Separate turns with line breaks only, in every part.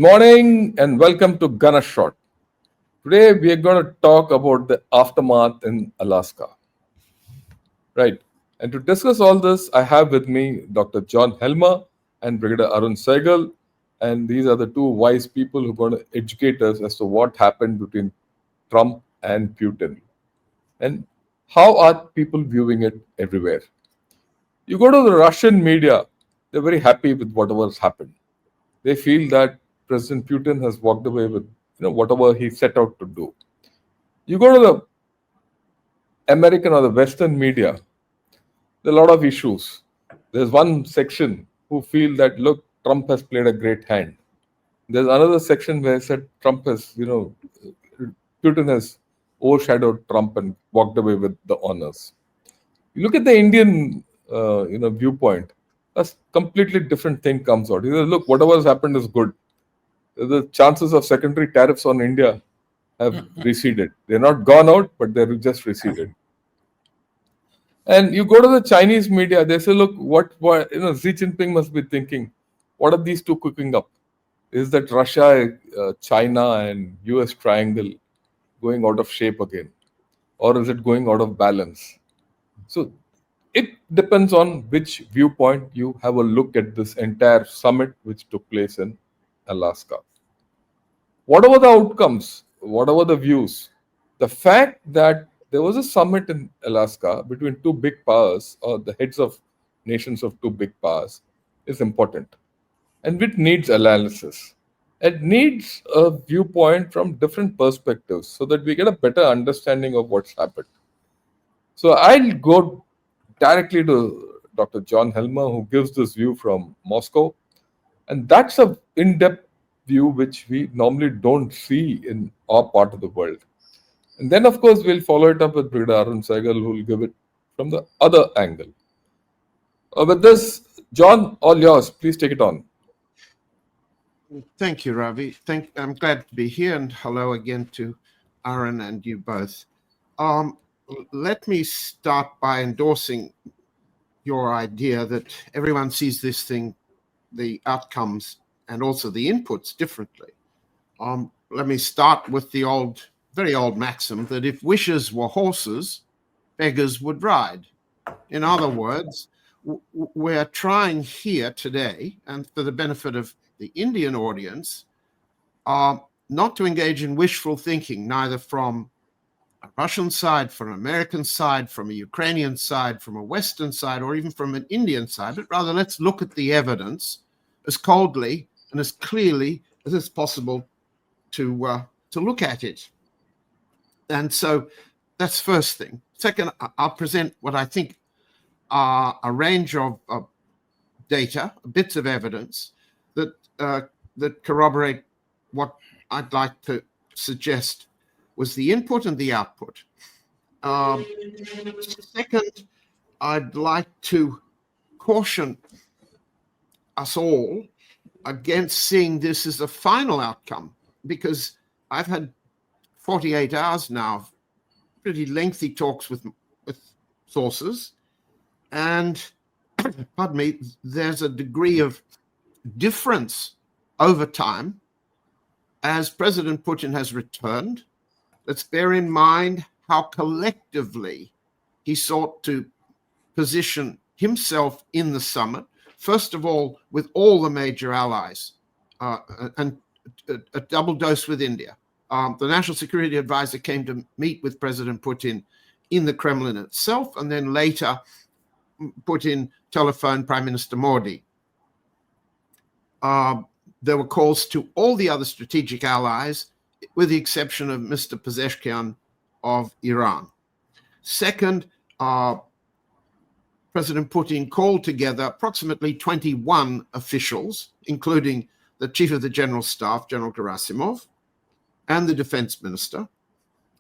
morning and welcome to Gunner Shot. Today we are going to talk about the aftermath in Alaska. Right. And to discuss all this, I have with me Dr. John Helmer and Brig Arun Sahgal. And these are the two wise people who are going to educate us as to what happened between Trump and Putin. And how are people viewing it everywhere? You go to the Russian media, they're very happy with whatever has happened. They feel that President Putin has walked away with whatever he set out to do. You go to the American or the Western media, there are a lot of issues. There's one section who feel that look, Trump has played a great hand. There's another section where I said Trump has, Putin has overshadowed Trump and walked away with the honors. You look at the Indian, viewpoint. A completely different thing comes out. He says, look, whatever has happened is good. The chances of secondary tariffs on India have receded. They're not gone out, but they're just receded. And you go to the Chinese media, they say, look, what Xi Jinping must be thinking. What are these two cooking up? Is that Russia, China, and US triangle going out of shape again? Or is it going out of balance? So it depends on which viewpoint you have a look at this entire summit which took place in Alaska. Whatever the outcomes, whatever the views, the fact that there was a summit in Alaska between two big powers or the heads of nations of two big powers is important. And it needs analysis. It needs a viewpoint from different perspectives so that we get a better understanding of what's happened. So I'll go directly to Dr. John Helmer, who gives this view from Moscow. And that's an in-depth view which we normally don't see in our part of the world. And then, of course, we'll follow it up with Brig Arun Sahgal, who will give it from the other angle. With this, John, all yours. Please take it on.
Thank you, Ravi. I'm glad to be here, and hello again to Arun and you both. Let me start by endorsing your idea that everyone sees this thing, the outcomes, and also the inputs differently. Let me start with the very old maxim that if wishes were horses, beggars would ride. In other words, we're trying here today, and for the benefit of the Indian audience, not to engage in wishful thinking, neither from a Russian side, from an American side, from a Ukrainian side, from a Western side, or even from an Indian side, but rather let's look at the evidence as coldly and as clearly as it's possible to look at it. And so that's first thing. Second, I'll present what I think are a range of data, bits of evidence that corroborate what I'd like to suggest was the input and the output. Second, I'd like to caution us all against seeing this as a final outcome, because I've had 48 hours now of pretty lengthy talks with sources, and pardon me, there's a degree of difference over time as President Putin has returned. Let's bear in mind how collectively he sought to position himself in the summit, first of all, with all the major allies, and a double dose with India. The National Security Advisor came to meet with President Putin in the Kremlin itself, and then later Putin telephoned Prime Minister Modi. There were calls to all the other strategic allies, with the exception of Mr. Pezeshkian of Iran. Second, President Putin called together approximately 21 officials, including the Chief of the General Staff, General Gerasimov, and the Defense Minister,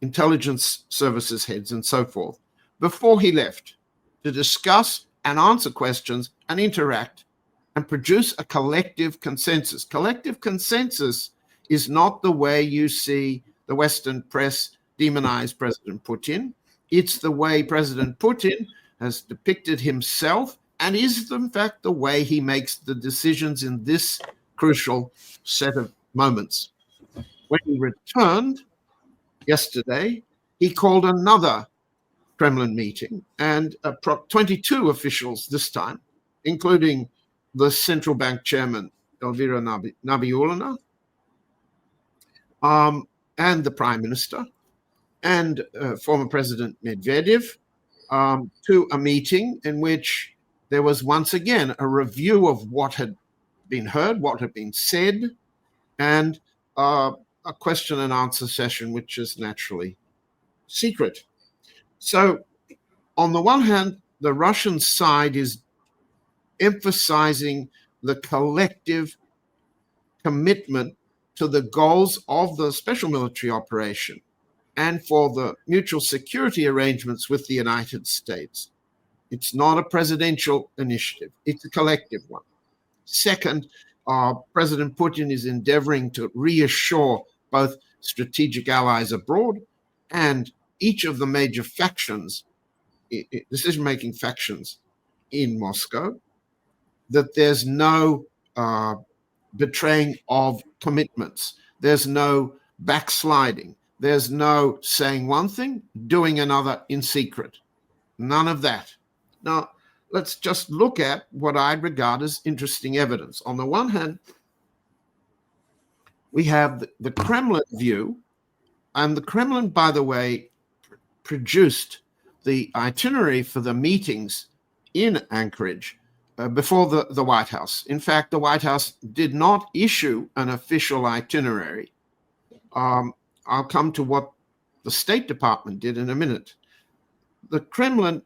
intelligence services heads, and so forth, before he left, to discuss and answer questions and interact and produce a collective consensus. Collective consensus is not the way you see the Western press demonize President Putin. It's the way President Putin has depicted himself, and is in fact the way he makes the decisions in this crucial set of moments. When he returned yesterday, he called another Kremlin meeting, and 22 officials this time, including the central bank chairman, Elvira Nabiullina, and the prime minister, and former President Medvedev, to a meeting in which there was once again a review of what had been heard, what had been said, and a question and answer session, which is naturally secret. So, on the one hand, the Russian side is emphasizing the collective commitment to the goals of the special military operation and for the mutual security arrangements with the United States. It's not a presidential initiative, it's a collective one. Second, President Putin is endeavoring to reassure both strategic allies abroad and each of the major factions, decision-making factions in Moscow, that there's no betraying of commitments. There's no backsliding. There's no saying one thing, doing another in secret. None of that. Now, let's just look at what I regard as interesting evidence. On the one hand, we have the Kremlin view, and the Kremlin, by the way, produced the itinerary for the meetings in Anchorage before the White House. In fact, the White House did not issue an official itinerary. I'll come to what the State Department did in a minute. The Kremlin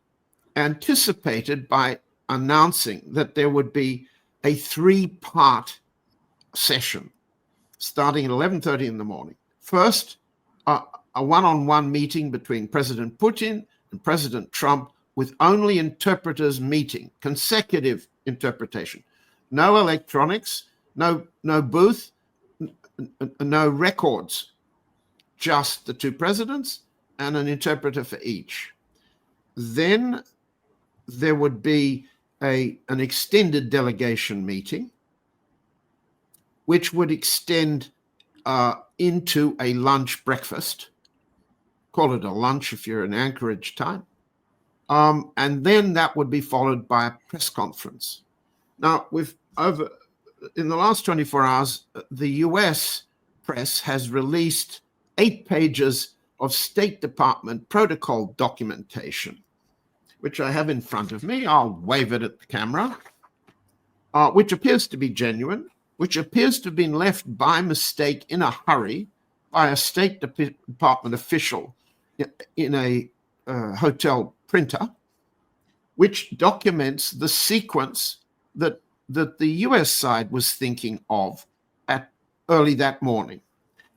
anticipated by announcing that there would be a 3-part session starting at 11:30 in the morning. First, a one-on-one meeting between President Putin and President Trump with only interpreters meeting, consecutive interpretation. No electronics, no booth, no records, just the two presidents and an interpreter for each. Then there would be an extended delegation meeting, which would extend into a lunch breakfast. Call it a lunch if you're in Anchorage time. And then that would be followed by a press conference. Now, in the last 24 hours, the US press has released 8 pages of State Department protocol documentation, which I have in front of me. I'll wave it at the camera, which appears to be genuine, which appears to have been left by mistake in a hurry by a State Department official in a hotel printer, which documents the sequence that the US side was thinking of at early that morning.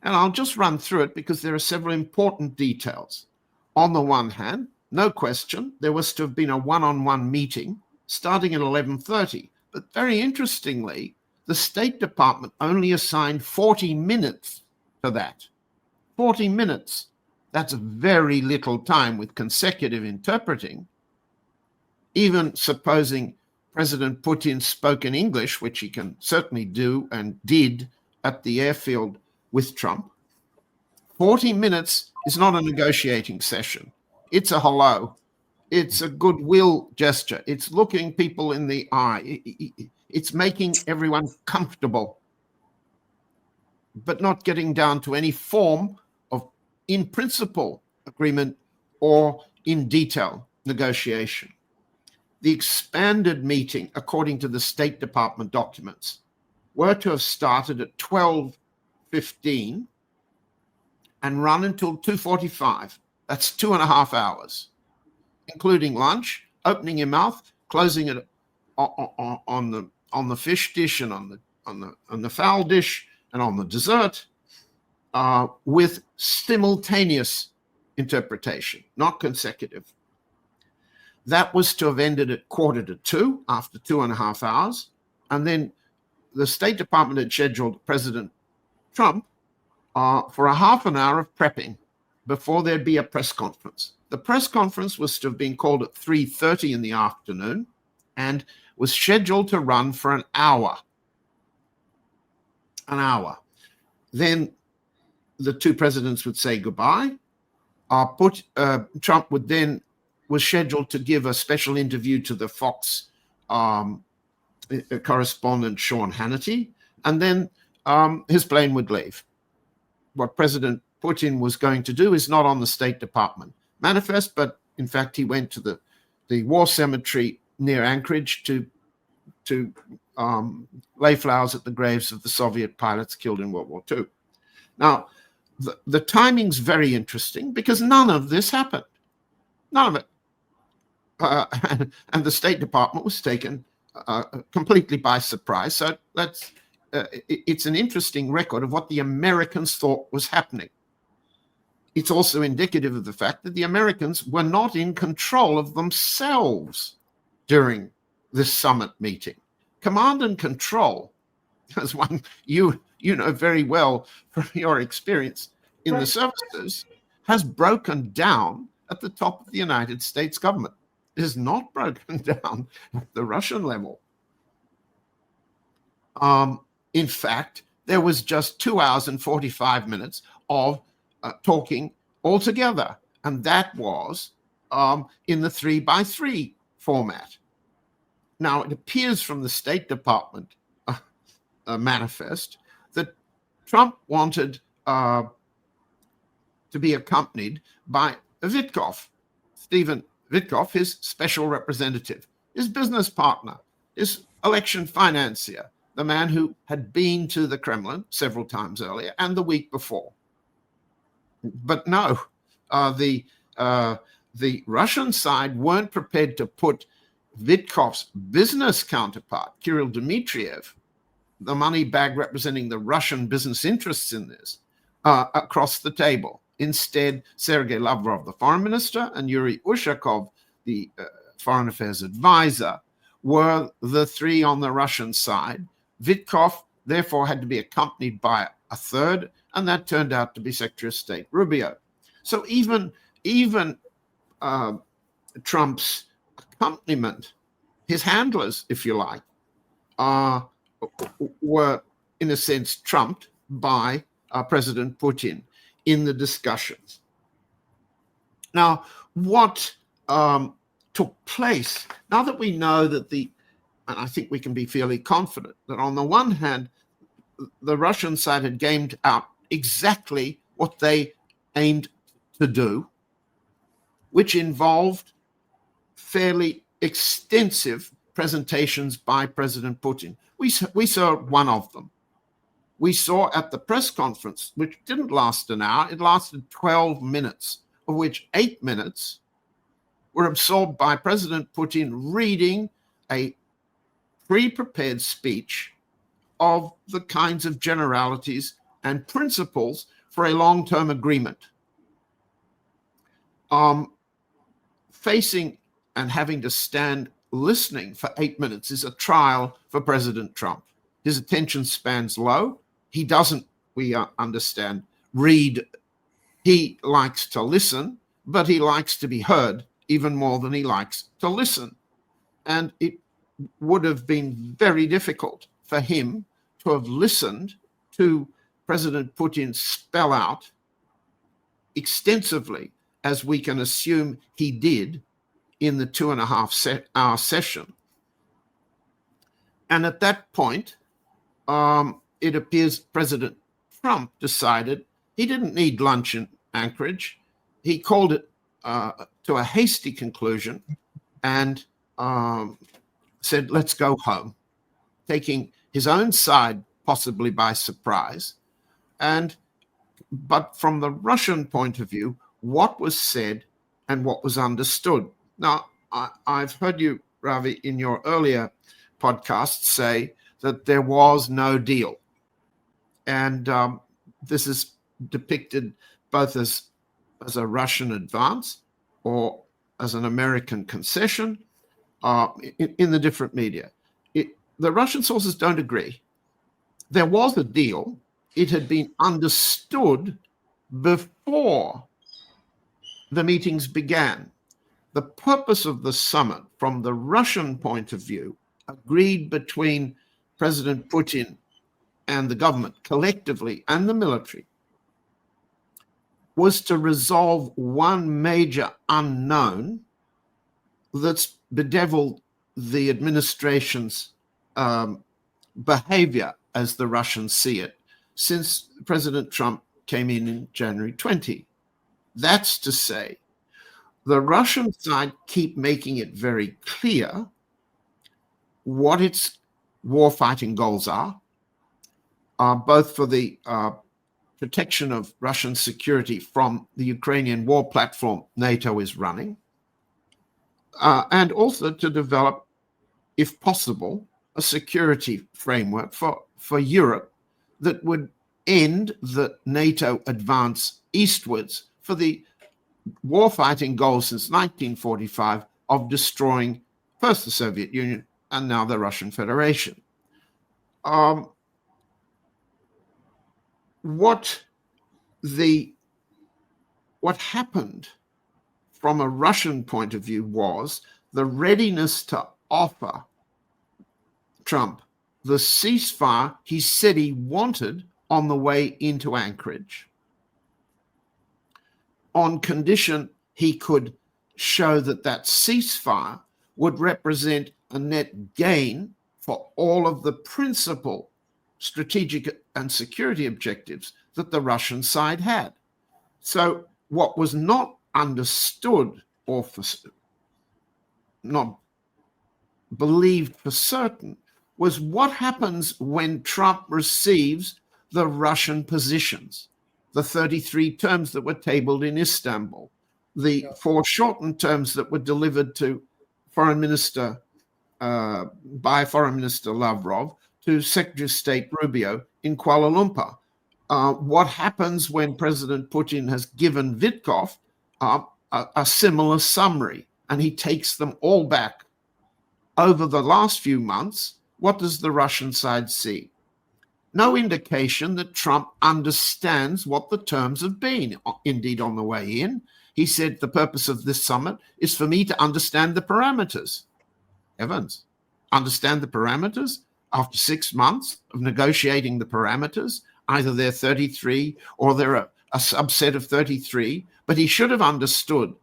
And I'll just run through it because there are several important details. On the one hand, no question, there was to have been a one-on-one meeting starting at 11:30. But very interestingly, the State Department only assigned 40 minutes to that. 40 minutes. That's very little time with consecutive interpreting. Even supposing President Putin spoke in English, which he can certainly do and did at the airfield with Trump, 40 minutes is not a negotiating session. It's a hello. It's a goodwill gesture. It's looking people in the eye. It's making everyone comfortable, but not getting down to any form of in principle agreement or in detail negotiation. The expanded meeting, according to the State Department documents, were to have started at 12:15 and run until 2:45. That's 2.5 hours, including lunch, opening your mouth, closing it on the fish dish and on the fowl dish and on the dessert, with simultaneous interpretation, not consecutive. That was to have ended at 1:45 after 2.5 hours. And then the State Department had scheduled President Trump for a half an hour of prepping before there'd be a press conference. The press conference was to have been called at 3:30 in the afternoon and was scheduled to run for an hour. An hour. Then the two presidents would say goodbye. Trump was scheduled to give a special interview to the Fox correspondent Sean Hannity, and then his plane would leave. What President Putin was going to do is not on the State Department manifest, but in fact he went to the war cemetery near Anchorage to lay flowers at the graves of the Soviet pilots killed in World War II. Now, the timing's very interesting because none of this happened. None of it. And the State Department was taken completely by surprise. So it's an interesting record of what the Americans thought was happening. It's also indicative of the fact that the Americans were not in control of themselves during this summit meeting. Command and control, as one you know very well from your experience in the services, has broken down at the top of the United States government. It is not broken down at the Russian level. In fact, there was just 2 hours and 45 minutes of talking altogether, and that was in the 3x3 format. Now, it appears from the State Department manifest that Trump wanted to be accompanied by Witkoff, Stephen Witkoff, his special representative, his business partner, his election financier, the man who had been to the Kremlin several times earlier and the week before. But no, the Russian side weren't prepared to put Witkoff's business counterpart, Kirill Dmitriev, the money bag representing the Russian business interests in this, across the table. Instead, Sergei Lavrov, the foreign minister, and Yuri Ushakov, the foreign affairs advisor, were the three on the Russian side. Witkoff, therefore, had to be accompanied by a third, and that turned out to be Secretary of State Rubio. So even Trump's accompaniment, his handlers, if you like, were, in a sense, trumped by President Putin in the discussions. Now, what took place, now that we know that and I think we can be fairly confident that on the one hand, the Russian side had gamed out exactly what they aimed to do, which involved fairly extensive presentations by President Putin. We saw one of them. We saw at the press conference, which didn't last an hour, it lasted 12 minutes, of which 8 minutes were absorbed by President Putin reading a pre-prepared speech of the kinds of generalities and principles for a long-term agreement. Facing and having to stand listening for 8 minutes is a trial for President Trump. His attention span's low. He doesn't, we understand, read. He likes to listen, but he likes to be heard even more than he likes to listen. And it would have been very difficult for him to have listened to President Putin spell out extensively, as we can assume he did in the 2.5-hour session. And at that point, it appears President Trump decided he didn't need lunch in Anchorage. He called it to a hasty conclusion and said, let's go home, taking his own side possibly by surprise. But from the Russian point of view, what was said and what was understood. Now, I've heard you, Ravi, in your earlier podcast say that there was no deal. And this is depicted both as a Russian advance or as an American concession in the different media. The Russian sources don't agree. There was a deal. It had been understood before the meetings began. The purpose of the summit, from the Russian point of view, agreed between President Putin and the government collectively and the military was to resolve one major unknown that's bedeviled the administration's behavior, as the Russians see it, since President Trump came in January 20. That's to say, the Russian side keep making it very clear what its warfighting goals are, both for the protection of Russian security from the Ukrainian war platform NATO is running, and also to develop, if possible, a security framework for Europe that would end the NATO advance eastwards for the warfighting goal since 1945 of destroying first the Soviet Union and now the Russian Federation. What happened from a Russian point of view was the readiness to offer Trump the ceasefire he said he wanted on the way into Anchorage, on condition he could show that that ceasefire would represent a net gain for all of the principal strategic and security objectives that the Russian side had. So what was not understood or not believed for certain was what happens when Trump receives the Russian positions, the 33 terms that were tabled in Istanbul, the foreshortened terms that were delivered to Foreign Minister by Foreign Minister Lavrov to Secretary of State Rubio in Kuala Lumpur. What happens when President Putin has given Vitkov a similar summary and he takes them all back? Over the last few months, what does the Russian side see? No indication that Trump understands what the terms have been. Indeed, on the way in, he said the purpose of this summit is for me to understand the parameters. Evans, understand the parameters? After 6 months of negotiating the parameters, either they're 33 or they're a subset of 33, but he should have understood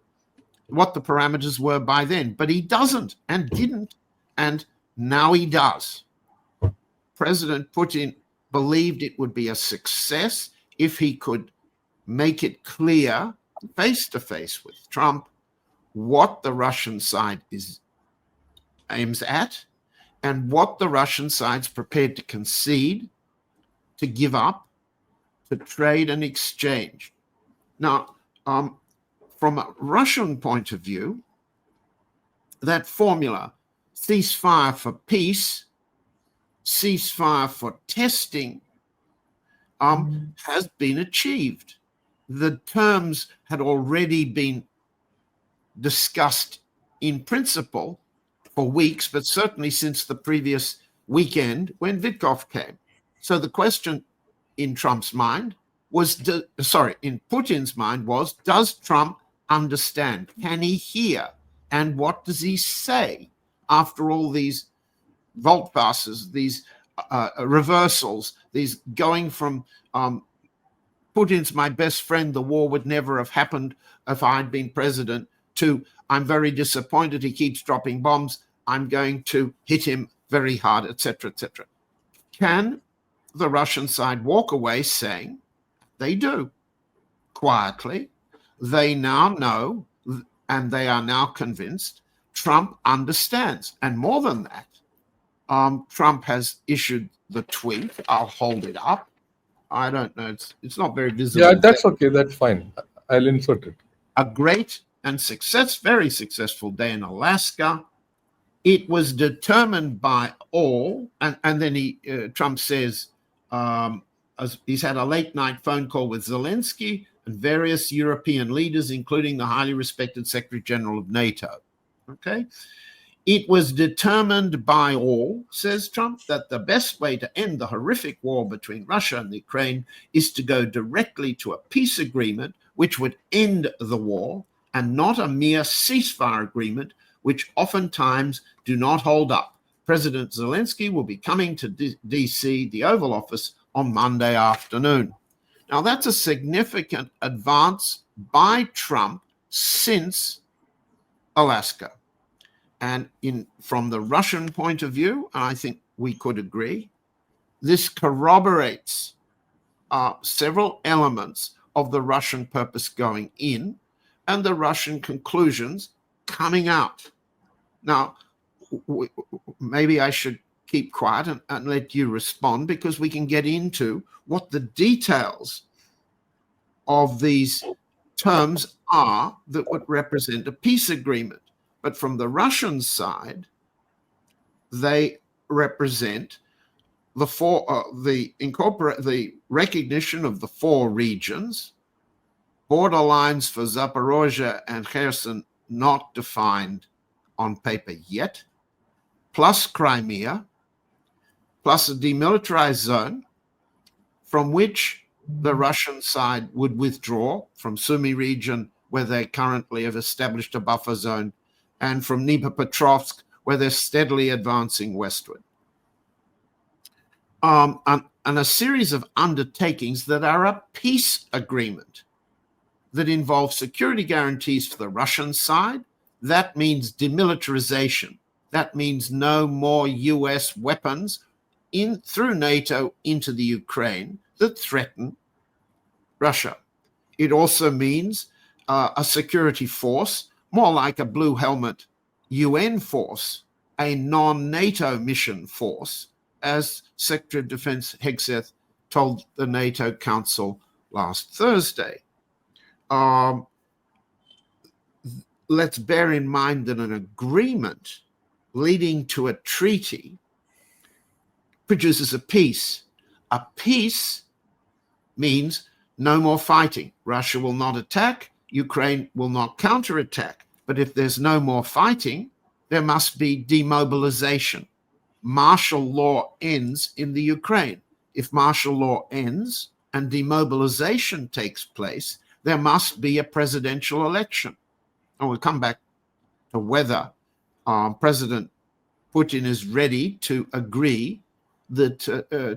what the parameters were by then. But he doesn't and didn't, and now he does. President Putin believed it would be a success if he could make it clear face to face with Trump what the Russian side aims at and what the Russian side's prepared to concede, to give up, to trade and exchange. Now, from a Russian point of view, that formula, ceasefire for peace, ceasefire for testing, has been achieved. The terms had already been discussed in principle for weeks, but certainly since the previous weekend when Vitkov came. So the question in Trump's mind was, in Putin's mind was, does Trump understand? Can he hear? And what does he say after all these volte passes, these reversals, these going from Putin's my best friend, the war would never have happened if I'd been president, to I'm very disappointed he keeps dropping bombs, I'm going to hit him very hard, etc., etc. Can the Russian side walk away saying they do? Quietly, they now know and they are now convinced Trump understands. And more than that, Trump has issued the tweet. I'll hold it up. I don't know. It's not very visible.
Yeah, that's okay. That's fine. I'll insert it.
A great and very successful day in Alaska. It was determined by all, and then Trump says he's had a late night phone call with Zelensky and various European leaders, including the highly respected Secretary General of NATO. Okay. It was determined by all, says Trump, that the best way to end the horrific war between Russia and Ukraine is to go directly to a peace agreement which would end the war, and not a mere ceasefire agreement, which oftentimes do not hold up. President Zelensky will be coming to D.C., the Oval Office, on Monday afternoon. Now, that's a significant advance by Trump since Alaska. And from the Russian point of view, I think we could agree, this corroborates several elements of the Russian purpose going in and the Russian conclusions coming out. Now, maybe I should keep quiet and let you respond, because we can get into what the details of these terms are that would represent a peace agreement. But from the Russian side, they represent the recognition of the four regions, border lines for Zaporozhye and Kherson not defined on paper yet, plus Crimea, plus a demilitarized zone from which the Russian side would withdraw, from Sumy region, where they currently have established a buffer zone, and from Dnipropetrovsk, where they're steadily advancing westward. And a series of undertakings that are a peace agreement that involve security guarantees for the Russian side. That means demilitarization. That means no more US weapons through NATO into the Ukraine that threaten Russia. It also means a security force, more like a blue helmet UN force, a non-NATO mission force, as Secretary of Defense Hegseth told the NATO Council last Thursday. Let's bear in mind that an agreement leading to a treaty produces a peace. A peace means no more fighting. Russia will not attack. Ukraine will not counterattack. But if there's no more fighting, there must be demobilization. Martial law ends in the Ukraine. If martial law ends and demobilization takes place, there must be a presidential election. And we'll come back to whether President Putin is ready to agree that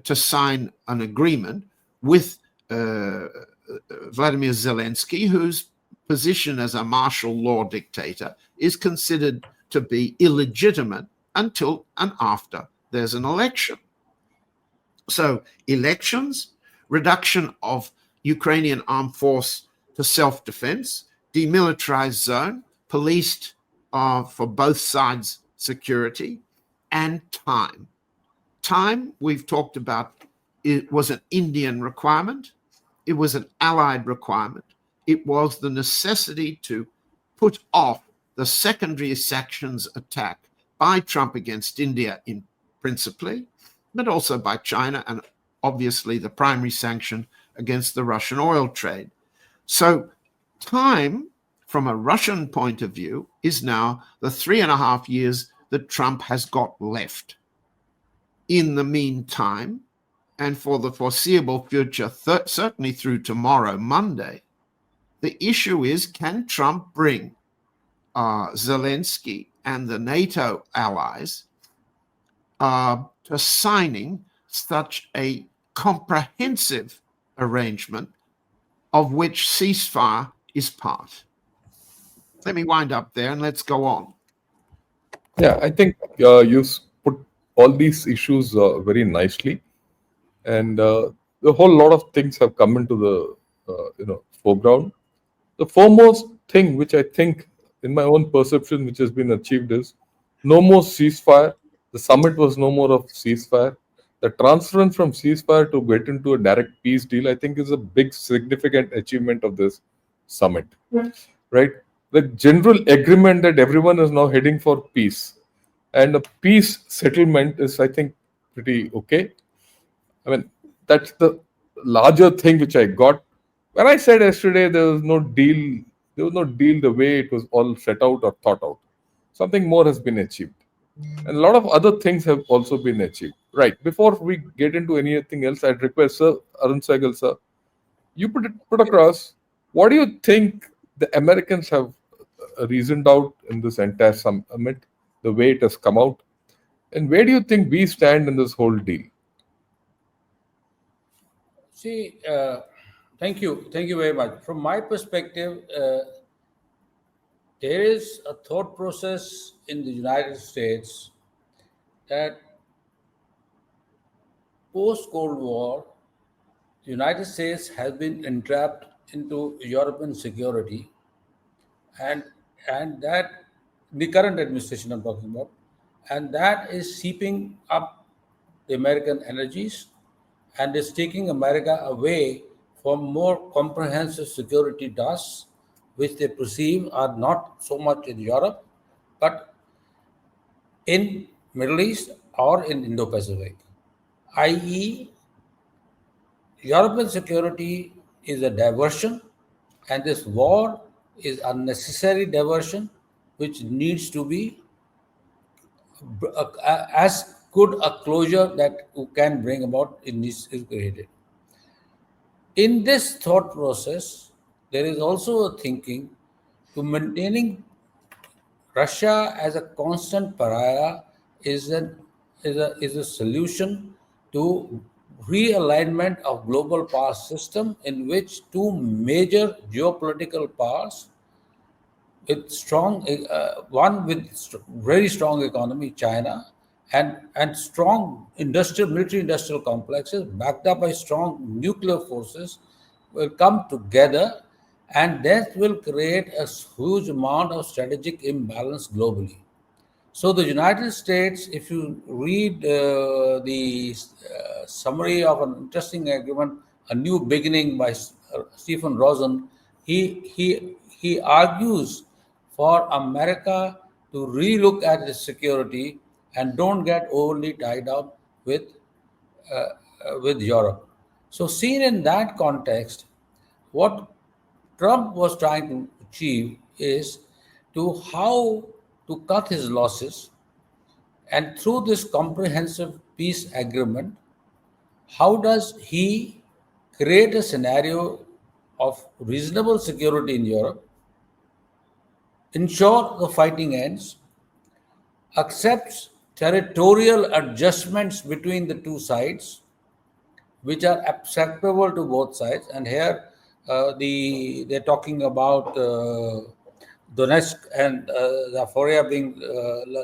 to sign an agreement with Vladimir Zelensky, whose position as a martial law dictator is considered to be illegitimate until and after there's an election. So elections, reduction of Ukrainian armed force to self-defense, demilitarized zone, policed for both sides' security, and time. Time, we've talked about, it was an Indian requirement. It was an allied requirement. It was the necessity to put off the secondary sanctions attack by Trump against India principally, but also by China, and obviously the primary sanction against the Russian oil trade. So time, from a Russian point of view, is now the 3.5 years that Trump has got left. In the meantime, and for the foreseeable future, certainly through tomorrow, Monday, the issue is, can Trump bring Zelensky and the NATO allies to signing such a comprehensive arrangement of which ceasefire is part? Let me wind up there and let's go on.
Yeah, I think you put all these issues very nicely, and a whole lot of things have come into the foreground. The foremost thing, which I think, in my own perception, which has been achieved is no more ceasefire. The summit was no more of ceasefire. The transference from ceasefire to get into a direct peace deal, I think, is a big, significant achievement of this summit. Right? The general agreement that everyone is now heading for peace, and a peace settlement is, I think, pretty okay. I mean, that's the larger thing which I got. When I said yesterday there was no deal the way it was all set out or thought out. Something more has been achieved. And a lot of other things have also been achieved. Right. Before we get into anything else, I'd request Sir Arun Sahgal, sir, you put across, what do you think the Americans have reasoned out in this entire summit, the way it has come out? And where do you think we stand in this whole deal?
See, thank you very much. From my perspective, there is a thought process in the United States that post Cold War, the United States has been entrapped into European security, and that the current administration I'm talking about, and that is seeping up the American energies and is taking America away from more comprehensive security tasks, which they perceive are not so much in Europe, but in Middle East or in Indo-Pacific, i.e., European security is a diversion, and this war is unnecessary diversion, which needs to be as good a closure that you can bring about in this is created. In this thought process, there is also a thinking to maintaining Russia as a constant pariah is a solution to realignment of global power system in which two major geopolitical powers with strong one with very strong economy, China, and strong industrial military industrial complexes backed up by strong nuclear forces will come together, and that will create a huge amount of strategic imbalance globally. So the United States, if you read the summary of an interesting agreement, A New Beginning by Stephen Rosen, he argues for America to relook at its security and don't get overly tied up with Europe. So seen in that context, what Trump was trying to achieve is to how to cut his losses, and through this comprehensive peace agreement, how does he create a scenario of reasonable security in Europe, ensure the fighting ends, accepts territorial adjustments between the two sides, which are acceptable to both sides. And here, they're talking about Donetsk and Zaporizhia being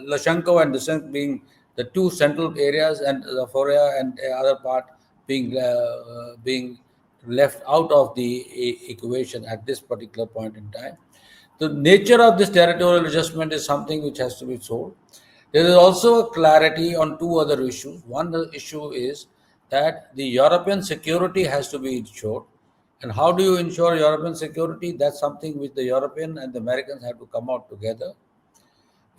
Lashenko and Donetsk being the two central areas, and Zaporizhia and the other part being left out of the equation at this particular point in time. The nature of this territorial adjustment is something which has to be solved. There is also a clarity on two other issues. One issue is that the European security has to be ensured. And how do you ensure European security? That's something which the European and the Americans have to come out together,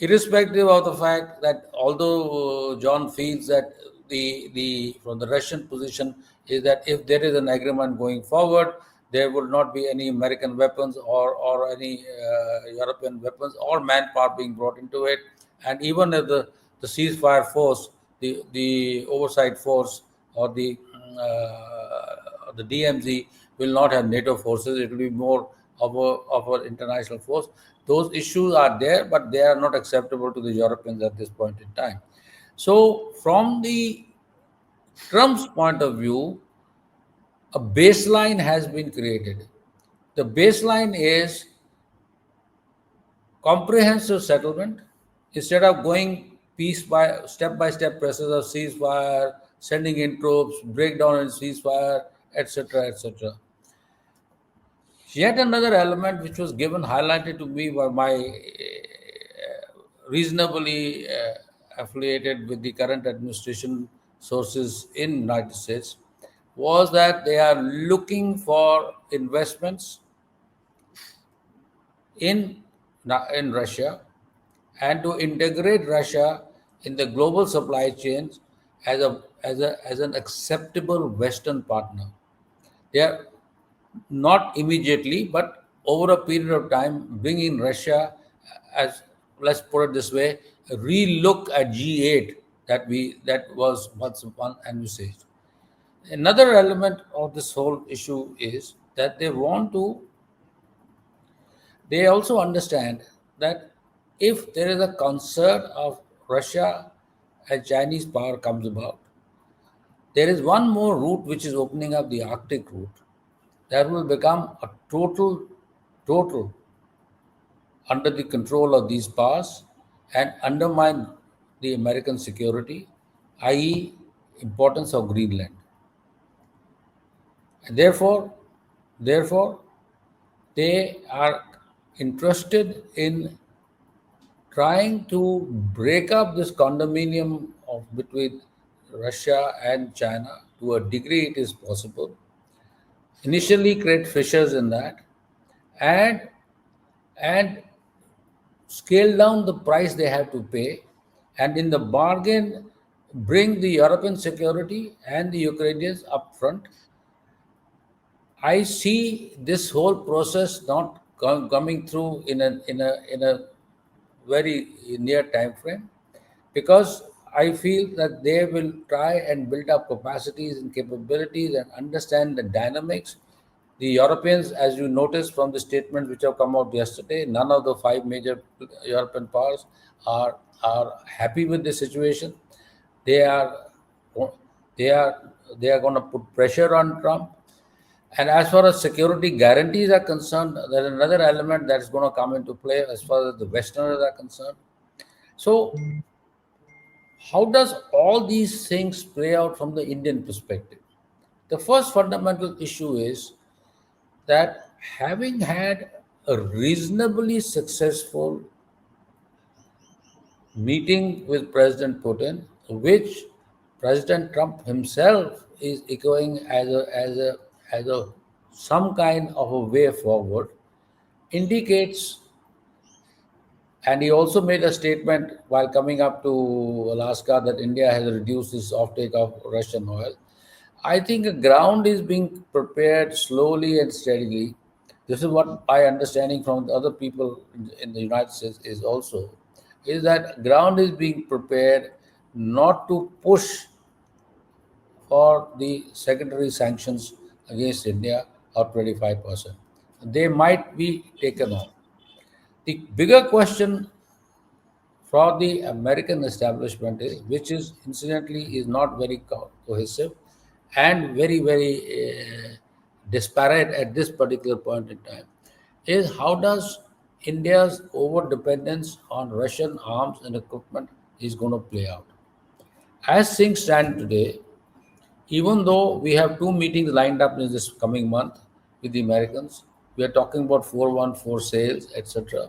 irrespective of the fact that although John feels that the from the Russian position is that if there is an agreement going forward, there will not be any American weapons or any European weapons or manpower being brought into it, and even if the ceasefire force, the oversight force or the DMZ will not have NATO forces. It will be more of an international force. Those issues are there, but they are not acceptable to the Europeans at this point in time. So, from the Trump's point of view, a baseline has been created. The baseline is comprehensive settlement instead of going piece by step process of ceasefire, sending in troops, breakdown in ceasefire, etc., etc. Yet another element which was given highlighted to me by my reasonably affiliated with the current administration sources in United States was that they are looking for investments in in Russia and to integrate Russia in the global supply chains as an acceptable Western partner. They are not immediately, but over a period of time, bringing Russia as, let's put it this way, relook at G8 that was once upon envisaged. Another element of this whole issue is that they also understand that if there is a concert of Russia and Chinese power comes about, There is one more route which is opening up, the Arctic route, that will become a total under the control of these powers and undermine the American security, i.e., importance of Greenland. And therefore, they are interested in trying to break up this condominium of between Russia and China to a degree it is possible. Initially, create fissures in that, and and scale down the price they have to pay, and in the bargain, bring the European security and the Ukrainians up front. I see this whole process not coming through in a very near time frame, because I feel that they will try and build up capacities and capabilities and understand the dynamics. The Europeans, as you noticed from the statements which have come out yesterday, none of the five major European powers are happy with the situation. They are they are they are going to put pressure on Trump. And as far as security guarantees are concerned, there's another element that's going to come into play as far as the Westerners are concerned. So, how does all these things play out from the Indian perspective? The first fundamental issue is that having had a reasonably successful meeting with President Putin, which President Trump himself is echoing as a some kind of a way forward, indicates. And he also made a statement while coming up to Alaska that India has reduced its offtake of Russian oil. I think a ground is being prepared slowly and steadily. This is what my understanding from the other people in the United States is that ground is being prepared not to push for the secondary sanctions against India of 25%. They might be taken on. The bigger question for the American establishment is, which is incidentally is not very cohesive and very disparate at this particular point in time, is how does India's over dependence on Russian arms and equipment is going to play out. As things stand today, even though we have two meetings lined up in this coming month with the Americans, we are talking about 414 sales, etc.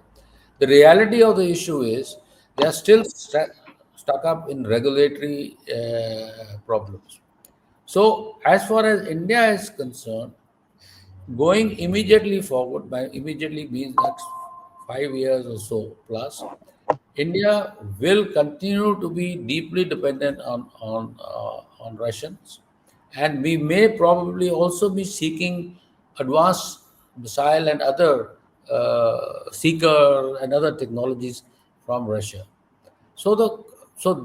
The reality of the issue is they are still stuck up in regulatory problems. So, as far as India is concerned, going immediately forward, by immediately means next 5 years or so plus, India will continue to be deeply dependent on Russians, and we may probably also be seeking advanced missile and other seeker and other technologies from Russia. So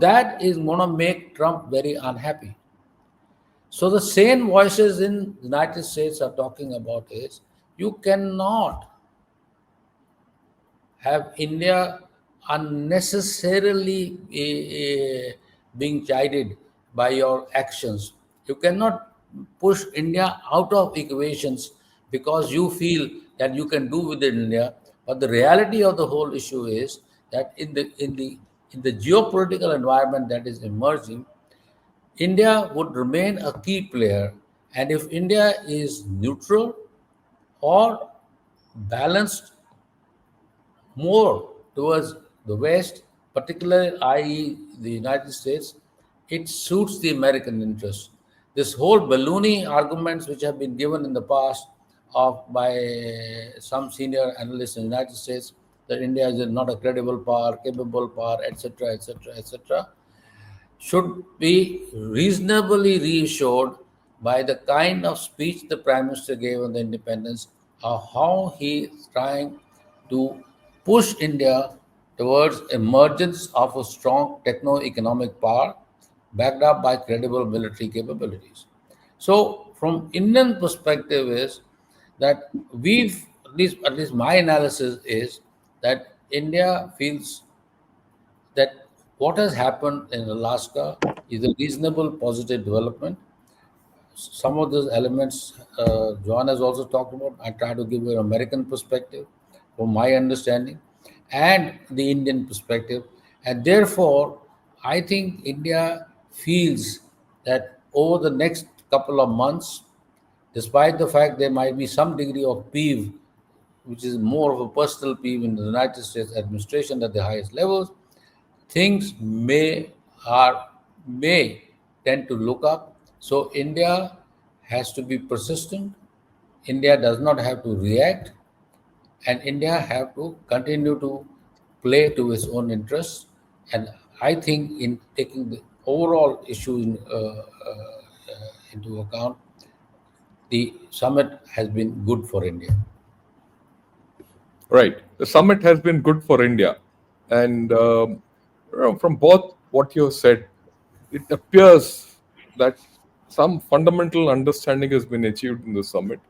that is going to make Trump very unhappy. So the same voices in the United States are talking about is you cannot have India unnecessarily being chided by your actions. You cannot push India out of equations because you feel that you can do with India. But the reality of the whole issue is that in the geopolitical environment that is emerging, India would remain a key player. And if India is neutral or balanced more towards the West, particularly i.e. the United States, it suits the American interest. This whole ballooning arguments which have been given in the past by some senior analysts in the United States that India is not a credible power, capable power, etc., etc., etc., should be reasonably reassured by the kind of speech the Prime Minister gave on the independence, of how he is trying to push India towards emergence of a strong techno-economic power backed up by credible military capabilities. So, from Indian perspective, is that at least my analysis is that India feels that what has happened in Alaska is a reasonable positive development. some of those elements John has also talked about. I try to give an American perspective from my understanding and the Indian perspective. And therefore, I think India feels that over the next couple of months, despite the fact there might be some degree of peeve, which is more of a personal peeve in the United States administration at the highest levels, things may tend to look up. So India has to be persistent. India does not have to react, and India have to continue to play to its own interests. And I think in taking the overall issue into account, the summit has been good for India.
Right. The summit has been good for India. And from both what you have said, it appears that some fundamental understanding has been achieved in the summit.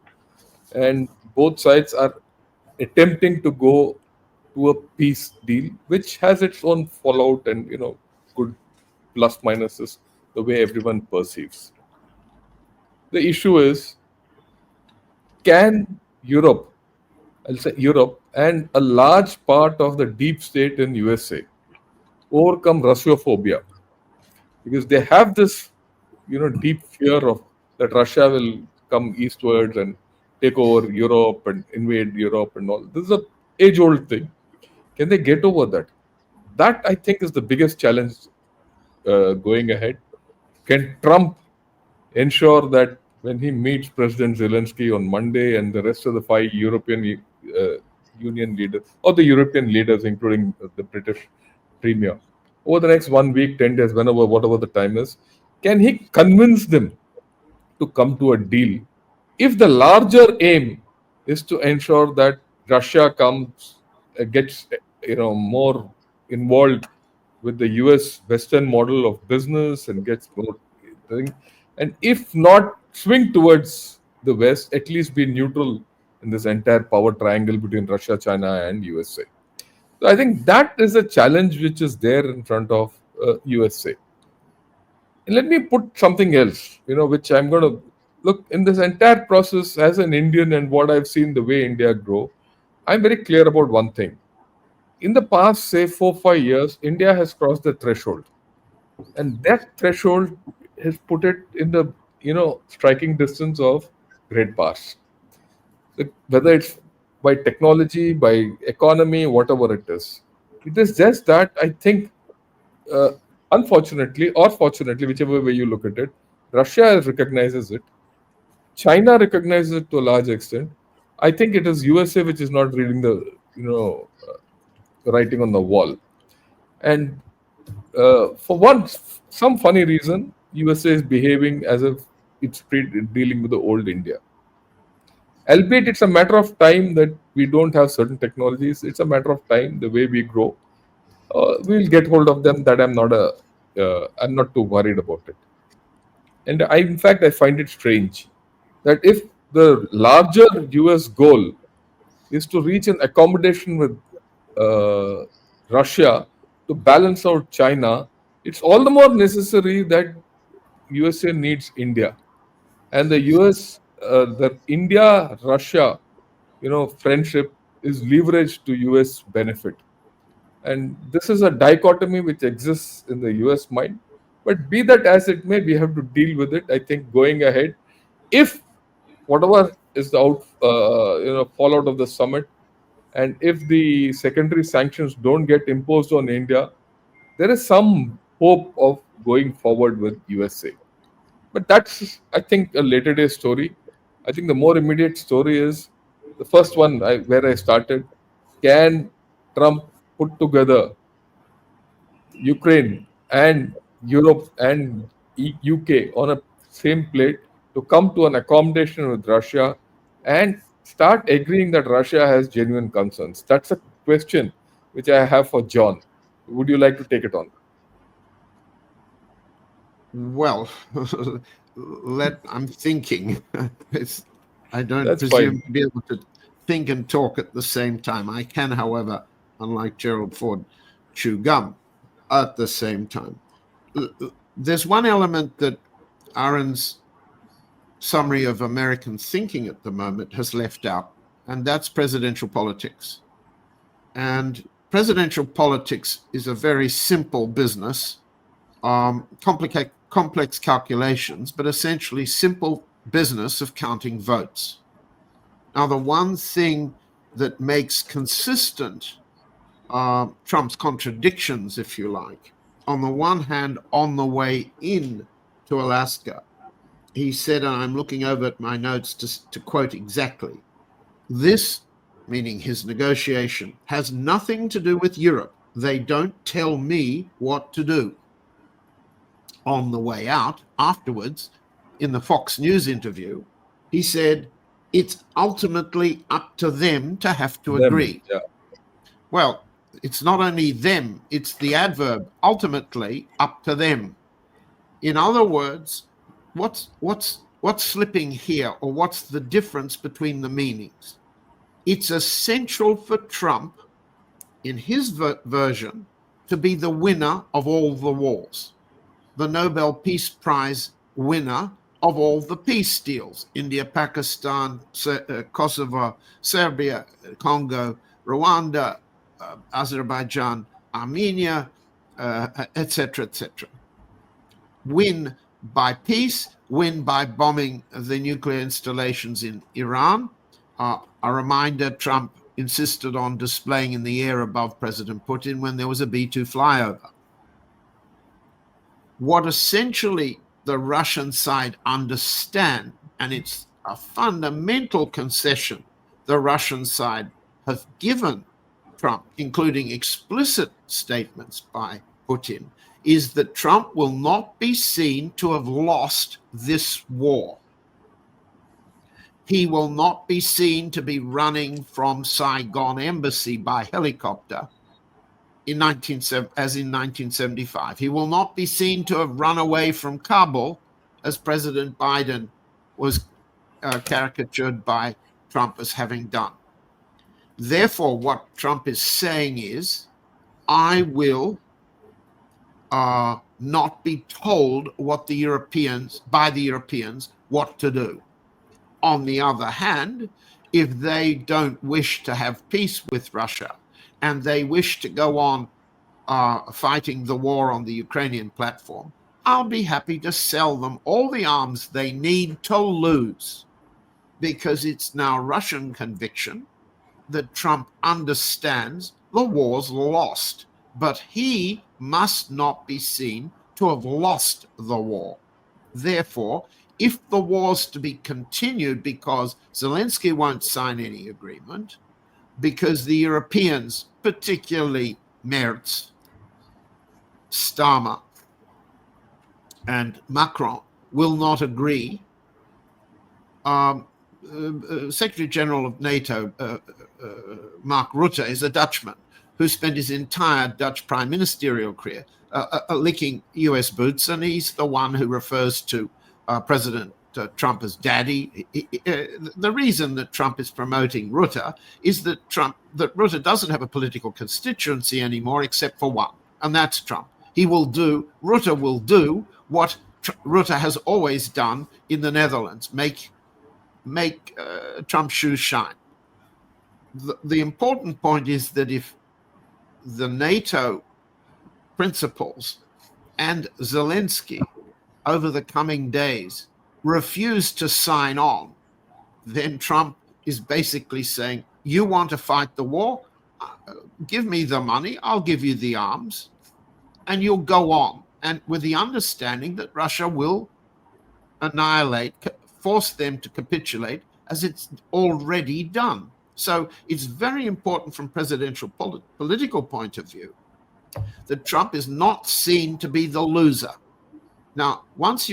And both sides are attempting to go to a peace deal, which has its own fallout and, good plus minuses, the way everyone perceives. The issue is, can Europe, I'll say Europe, and a large part of the deep state in USA overcome Russophobia? Because they have this, deep fear of that Russia will come eastwards and take over Europe and invade Europe and all. This is a age-old thing. Can they get over that? That I think is the biggest challenge going ahead. Can Trump ensure that when he meets President Zelensky on Monday and the rest of the five European Union leaders, or the European leaders, including the British Premier, over the next 1 week, 10 days, whenever, whatever the time is, can he convince them to come to a deal? If the larger aim is to ensure that Russia gets more involved with the US Western model of business and gets more thing, and if not swing towards the West, at least be neutral in this entire power triangle between Russia, China, and USA. So I think that is a challenge which is there in front of USA. And let me put something else, which I'm going to look in this entire process as an Indian and what I've seen the way India grow. I'm very clear about one thing. In the past, say 4 5 years, India has crossed the threshold, and that threshold has put it in the striking distance of great powers. Whether it's by technology, by economy, whatever it is just that I think, uh, unfortunately or fortunately, whichever way you look at it, Russia recognizes it. China recognizes it to a large extent. I think it is USA which is not reading the writing on the wall. And for some funny reason, USA is behaving as if it's dealing with the old India. Albeit it's a matter of time that we don't have certain technologies. It's a matter of time, the way we grow. We'll get hold of them. That I'm not too worried about it. And in fact, I find it strange that if the larger US goal is to reach an accommodation with uh, Russia to balance out China, it's all the more necessary that USA needs India. And the the India Russia, friendship is leveraged to US benefit. And this is a dichotomy which exists in the US mind. But be that as it may, we have to deal with it. I think going ahead, if whatever is the fallout of the summit, and if the secondary sanctions don't get imposed on India, there is some hope of going forward with USA. But that's, I think, a later day story. I think the more immediate story is the first one where I started. Can Trump put together Ukraine and Europe and UK on a same plate to come to an accommodation with Russia and start agreeing that Russia has genuine concerns? That's a question which I have for John. Would you like to take it on?
Well, I'm thinking. I don't
That's
presume
fine.
to be able to think and talk at the same time. I can, however, unlike Gerald Ford, chew gum at the same time. There's one element that Arun's summary of American thinking at the moment has left out, and that's presidential politics. And presidential politics is a very simple business, complex calculations, but essentially simple business of counting votes. Now, the one thing that makes consistent Trump's contradictions, if you like, on the one hand, on the way in to Alaska, he said, and I'm looking over at my notes to quote exactly, this, meaning his negotiation, has nothing to do with Europe. They don't tell me what to do. On the way out, afterwards, in the Fox News interview, he said, it's ultimately up to them to have to agree.
Yeah.
Well, it's not only them, it's the adverb, ultimately up to them. In other words, what's slipping here, or what's the difference between the meanings? It's essential for Trump, in his version, to be the winner of all the wars, the Nobel Peace Prize winner of all the peace deals: India, Pakistan, Kosovo, Serbia, Congo, Rwanda, Azerbaijan, Armenia, etc., etc. Win by peace, win by bombing the nuclear installations in Iran. A reminder, Trump insisted on displaying in the air above President Putin when there was a B-2 flyover. What essentially the Russian side understand, and it's a fundamental concession the Russian side has given Trump, including explicit statements by Putin, is that Trump will not be seen to have lost this war. He will not be seen to be running from Saigon embassy by helicopter as in 1975. He will not be seen to have run away from Kabul, as President Biden was caricatured by Trump as having done. Therefore, what Trump is saying is, I will not be told by the Europeans what to do. On the other hand, if they don't wish to have peace with Russia and they wish to go on fighting the war on the Ukrainian platform, I'll be happy to sell them all the arms they need to lose, because it's now Russian conviction that Trump understands the war's lost, but he must not be seen to have lost the war. Therefore, if the war's to be continued because Zelensky won't sign any agreement, because the Europeans, particularly Merz, Starmer, and Macron, will not agree, Secretary General of NATO, Mark Rutte, is a Dutchman who spent his entire Dutch prime ministerial career licking US boots, and he's the one who refers to President Trump as daddy. The reason that Trump is promoting Rutte is that Rutte doesn't have a political constituency anymore except for one, and that's Trump. Rutte will do what Rutte has always done in the Netherlands, make Trump's shoes shine. The important point is that if the NATO principles and Zelensky over the coming days refuse to sign on, then Trump is basically saying, you want to fight the war? Give me the money, I'll give you the arms, and you'll go on. And with the understanding that Russia will annihilate, force them to capitulate, as it's already done. So it's very important from presidential political point of view that Trump is not seen to be the loser. Now, once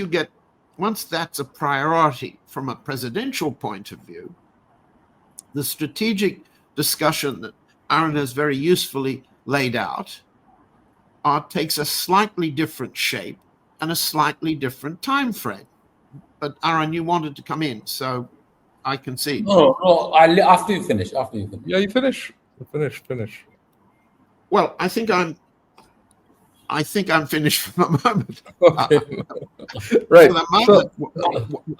that's a priority from a presidential point of view, the strategic discussion that Arun has very usefully laid out takes a slightly different shape and a slightly different time frame. But Arun, you wanted to come in, so I concede.
No. After you finish.
Yeah, you finish. Finish.
Well, I think I'm I think I'm finished for the moment.
Okay.
For
Right.
the
So,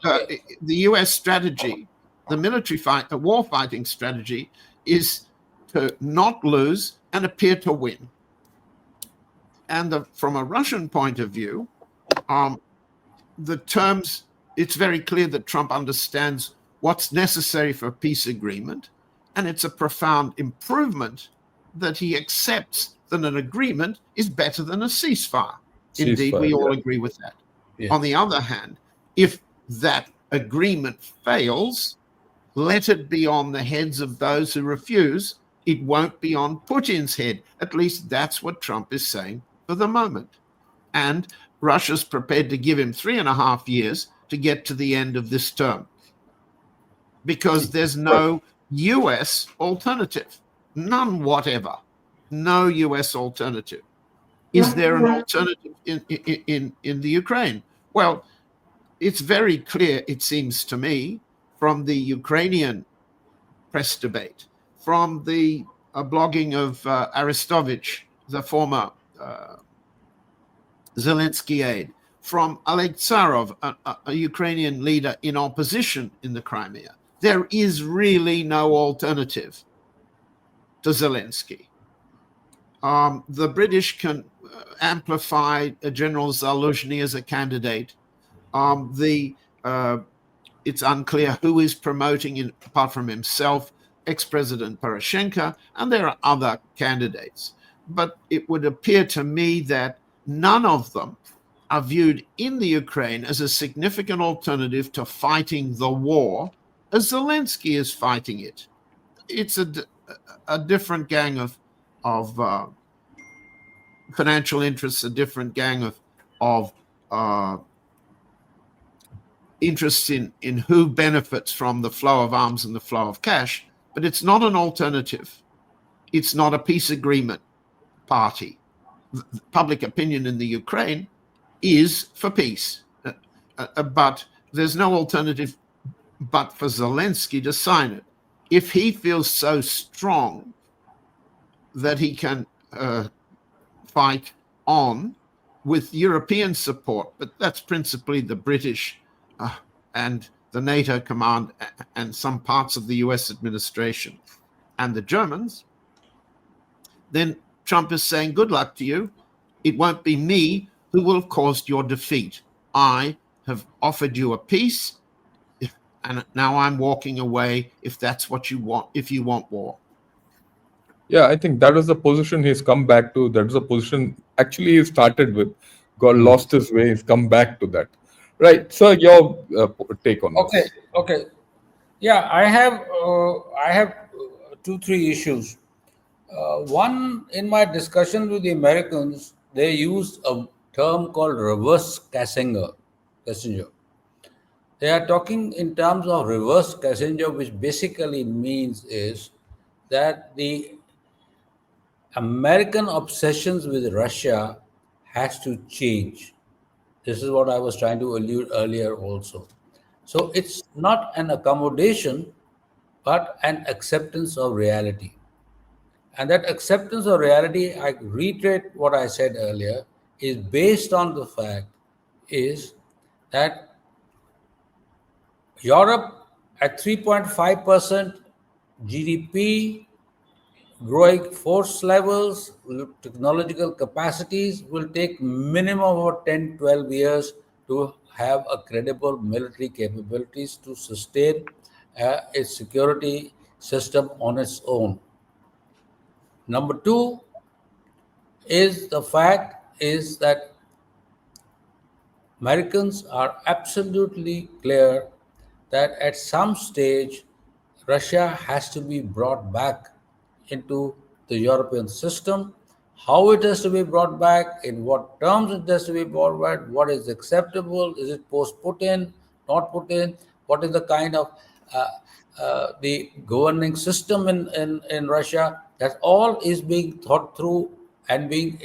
moment, the U.S. strategy, the military fight, the war fighting strategy, is to not lose and appear to win. And from a Russian point of view, the terms, it's very clear that Trump understands what's necessary for a peace agreement, and it's a profound improvement that he accepts that an agreement is better than a ceasefire. Indeed, we
ceasefire.
all
Yeah.
agree with that.
Yeah.
On the other hand, if that agreement fails, let it be on the heads of those who refuse. It won't be on Putin's head. At least that's what Trump is saying for the moment. And Russia's prepared to give him 3.5 years to get to the end of this term because there's
Right.
no US alternative. None whatever. No US alternative. Is there an alternative in the Ukraine? Well, it's very clear, it seems to me, from the Ukrainian press debate, from the blogging of Arestovich, the former Zelensky aide, from Oleg Tsarov, a Ukrainian leader in opposition in the Crimea. There is really no alternative to Zelensky. The British can amplify General Zaluzhny as a candidate. It's unclear who is promoting, apart from himself, ex-President Poroshenko, and there are other candidates. But it would appear to me that none of them are viewed in the Ukraine as a significant alternative to fighting the war as Zelensky is fighting it. It's a different gang of financial interests, a different gang of interests in who benefits from the flow of arms and the flow of cash, but it's not an alternative. It's not a peace agreement party. Public opinion in the Ukraine is for peace, but there's no alternative but for Zelensky to sign it. If he feels so strong that he can fight on with European support, but that's principally the British and the NATO command and some parts of the US administration and the Germans, then Trump is saying, good luck to you. It won't be me who will have caused your defeat. I have offered you a peace, and now I'm walking away if that's what you want, if you want war.
Yeah, I think that was the position he's come back to. That was the position actually he started with. Got lost his way. He's come back to that. Right. So your take on
Okay.
this?
Okay. Yeah, I have two, three issues. One, in my discussion with the Americans, they used a term called reverse Passenger. They are talking in terms of reverse Passenger, which basically means is that the American obsessions with Russia has to change. This is what I was trying to allude earlier also. So it's not an accommodation, but an acceptance of reality. And that acceptance of reality, I reiterate what I said earlier, is based on the fact is that Europe at 3.5% GDP, growing force levels, technological capacities will take minimum of 10, 12 years to have a credible military capabilities to sustain its security system on its own. Number two is the fact is that Americans are absolutely clear that at some stage Russia has to be brought back into the European system. How it has to be brought back, in what terms it has to be brought back, what is acceptable, is it post Putin, not Putin, what is the kind of the governing system in Russia, that all is being thought through and being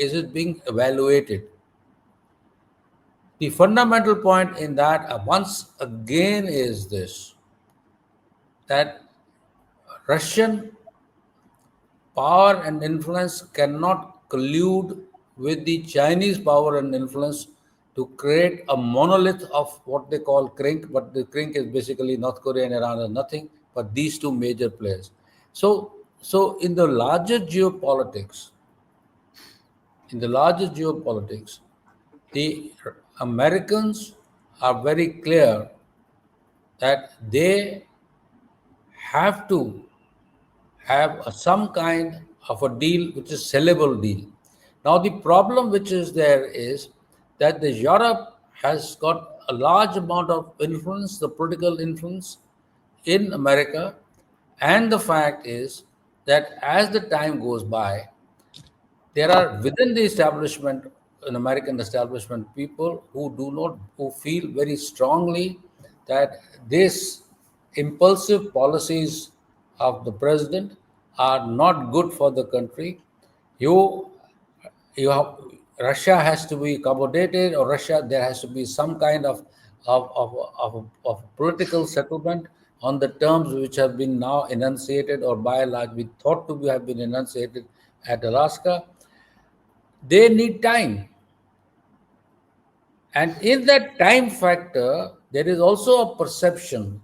evaluated. The fundamental point in that, once again, is this, that Russian power and influence cannot collude with the Chinese power and influence to create a monolith of what they call CRINC, but the CRINC is basically North Korea and Iran are nothing but these two major players. So in the larger geopolitics, the Americans are very clear that they have to have some kind of a deal which is sellable deal. Now the problem which is there is that the Europe has got a large amount of influence, the political influence in America, and the fact is that as the time goes by, there are within the establishment, an American establishment, people who feel very strongly that this impulsive policies of the president are not good for the country. You, you have, Russia has to be accommodated, or Russia, there has to be some kind of political settlement on the terms which have been now enunciated, or by and large, we thought to have been enunciated at Alaska. They need time. And in that time factor, there is also a perception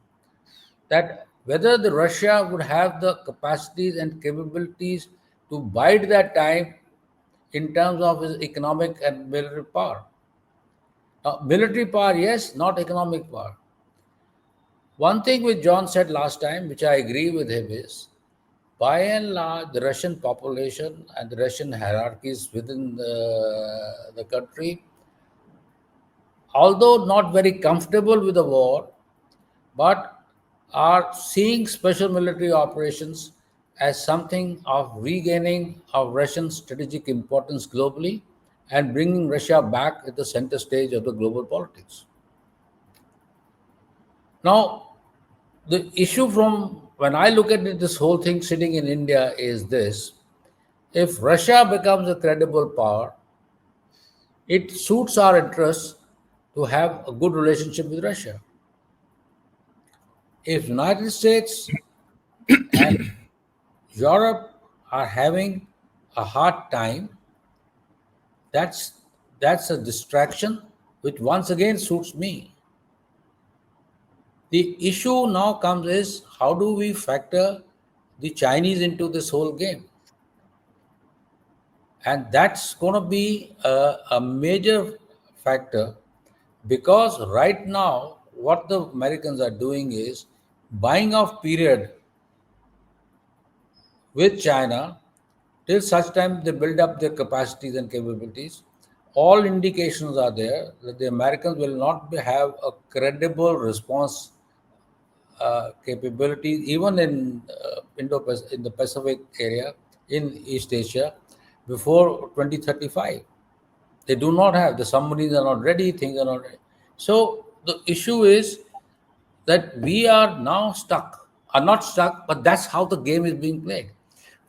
that whether the Russia would have the capacities and capabilities to bide that time in terms of its economic and military power. Now, military power, yes, not economic power. One thing which John said last time, which I agree with him, is by and large, the Russian population and the Russian hierarchies within the country, although not very comfortable with the war, but are seeing special military operations as something of regaining of Russian strategic importance globally and bringing Russia back at the center stage of the global politics. Now, the issue from when I look at it, this whole thing sitting in India is this: if Russia becomes a credible power, it suits our interests to have a good relationship with Russia. If United States and Europe are having a hard time, that's that's a distraction which once again suits me. The issue now comes is how do we factor the Chinese into this whole game? And that's going to be a major factor, because right now what the Americans are doing is buying off period with China till such time they build up their capacities and capabilities. All indications are there that the Americans will not have a credible response capabilities, even in in the Pacific area, in East Asia, before 2035. They do not have, the submarines are not ready, things are not ready. So the issue is that we are now stuck, are not stuck, but that's how the game is being played.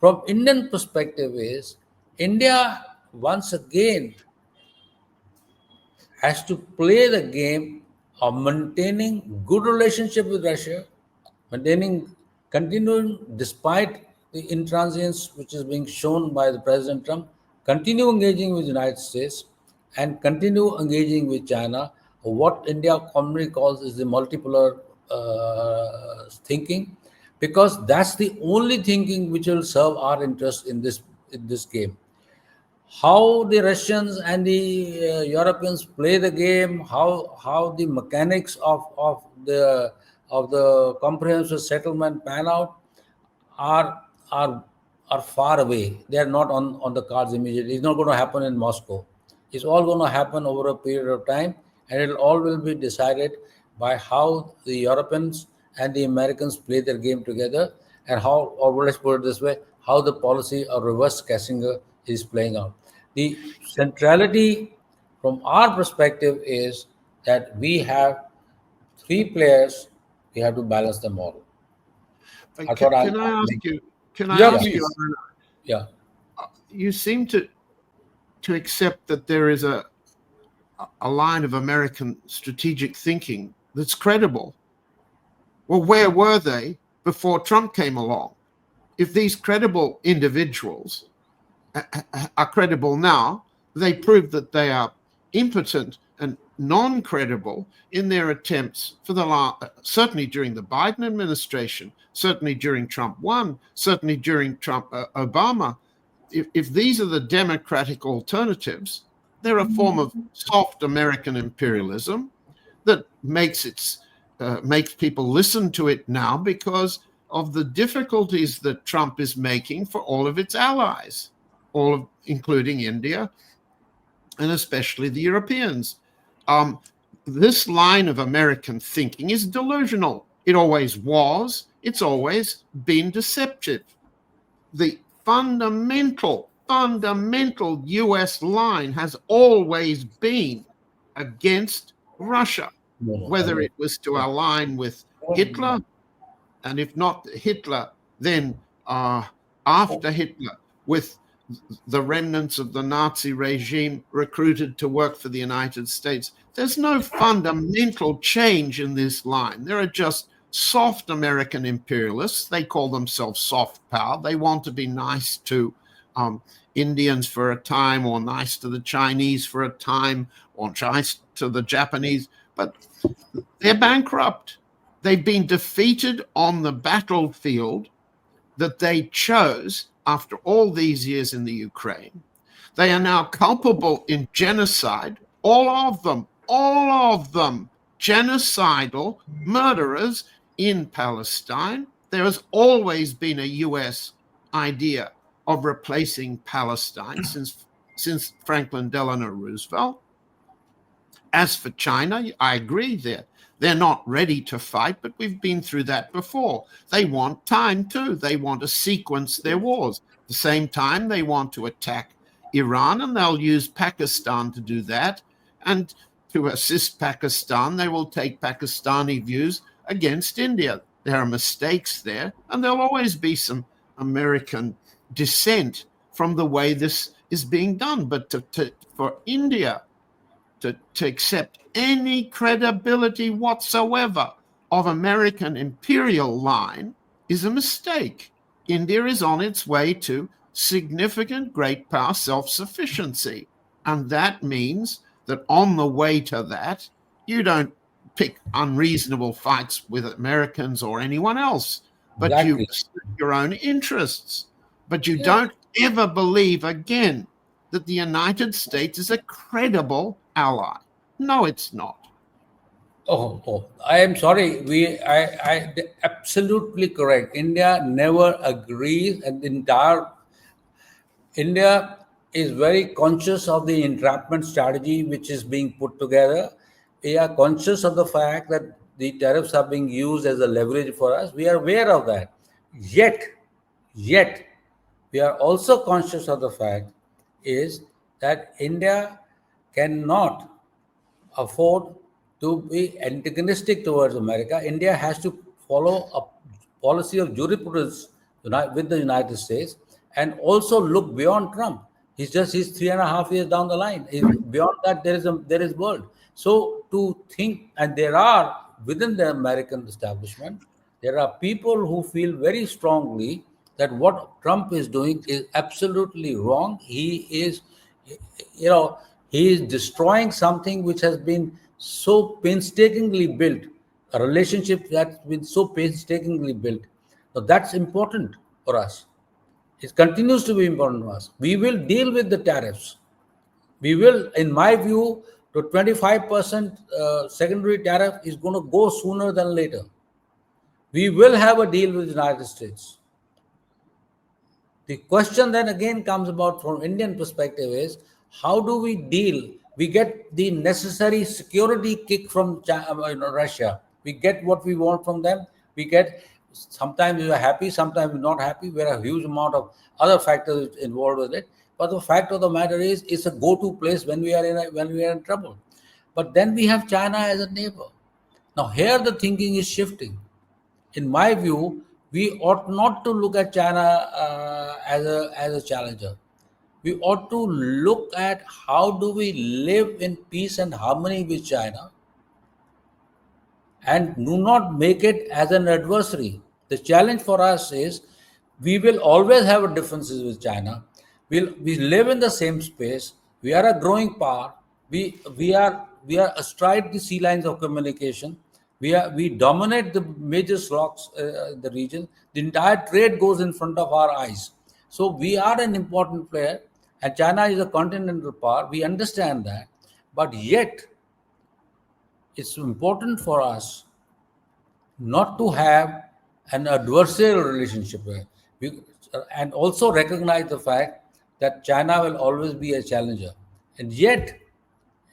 From Indian perspective is India once again has to play the game of maintaining good relationship with Russia, maintaining, continuing despite the intransigence which is being shown by the President Trump, continue engaging with the United States and continue engaging with China, what India commonly calls is the multipolar thinking, because that's the only thinking which will serve our interest in this game. How the Russians and the Europeans play the game, how the mechanics of the comprehensive settlement pan out are are are far away. They are not on the cards immediately. It's not going to happen in Moscow. It's all going to happen over a period of time, and it all will be decided by how the Europeans and the Americans play their game together, and how, or let's put it this way, how the policy of reverse Kissinger is playing out. The centrality from our perspective is that we have three players, we have to balance them all. That's what
Can I ask
think.
you? Can I
Yeah,
ask you?
please.
Yeah.
You seem to accept that there is a line of American strategic thinking that's credible. Well, where were they before Trump came along? If these credible individuals are credible now, they prove that they are impotent and non-credible in their attempts for certainly during the Biden administration, certainly during Trump 1, certainly during Obama. If these are the democratic alternatives, they're a form of soft American imperialism that makes people listen to it now because of the difficulties that Trump is making for all of its allies, including India and especially the Europeans. This line of American thinking is delusional. It always was. It's always been deceptive. The fundamental US line has always been against Russia, whether it was to align with Hitler, and if not Hitler, then after Hitler, with the remnants of the Nazi regime recruited to work for the United States. There's no fundamental change in this line. There are just soft American imperialists. They call themselves soft power. They want to be nice to Indians for a time, or nice to the Chinese for a time, or nice to the Japanese, but they're bankrupt. They've been defeated on the battlefield that they chose after all these years in the Ukraine. They are now culpable in genocide, all of them, genocidal murderers in Palestine. There has always been a US idea of replacing Palestine since Franklin Delano Roosevelt. As for China, I agree they're not ready to fight, but we've been through that before. They want time too. They want to sequence their wars. At the same time, they want to attack Iran, and they'll use Pakistan to do that. And to assist Pakistan, they will take Pakistani views against India. There are mistakes there, and there'll always be some American dissent from the way this is being done. But for India to accept any credibility whatsoever of American imperial line is a mistake. India is on its way to significant great power self-sufficiency. And that means that on the way to that, you don't pick unreasonable fights with Americans or anyone else, but
Exactly.
you assert your own interests. But you don't ever believe again that the United States is a credible ally. No, it's not.
I am sorry. I absolutely correct. India never agrees, and the entire India is very conscious of the entrapment strategy which is being put together. We are conscious of the fact that the tariffs are being used as a leverage for us. We are aware of that. Yet, we are also conscious of the fact is that India cannot afford to be antagonistic towards America. India has to follow a policy of jurisprudence with the United States and also look beyond Trump. He's 3.5 years down the line. Beyond that, there is world. So to think, and there are within the American establishment, there are people who feel very strongly that what Trump is doing is absolutely wrong. He is destroying something which has been so painstakingly built, a relationship that's been so painstakingly built. Now that's important for us. It continues to be important to us. We will deal with the tariffs. We will, in my view, the 25% secondary tariff is going to go sooner than later. We will have a deal with the United States. The question then again comes about from Indian perspective is, how do we deal? We get the necessary security kick from Russia. We get what we want from them. We get, sometimes we are happy, sometimes we're not happy. There are a huge amount of other factors involved with it. But the fact of the matter is, it's a go-to place when we are in trouble. But then we have China as a neighbor. Now here the thinking is shifting. In my view, we ought not to look at China as a challenger. We ought to look at how do we live in peace and harmony with China and do not make it as an adversary. The challenge for us is we will always have differences with China. We live in the same space. We are a growing power. We are astride the sea lines of communication. We dominate the major stocks in the region. The entire trade goes in front of our eyes. So we are an important player, and China is a continental power. We understand that, but yet it's important for us not to have an adversarial relationship with. We, and also recognize the fact that China will always be a challenger. And yet,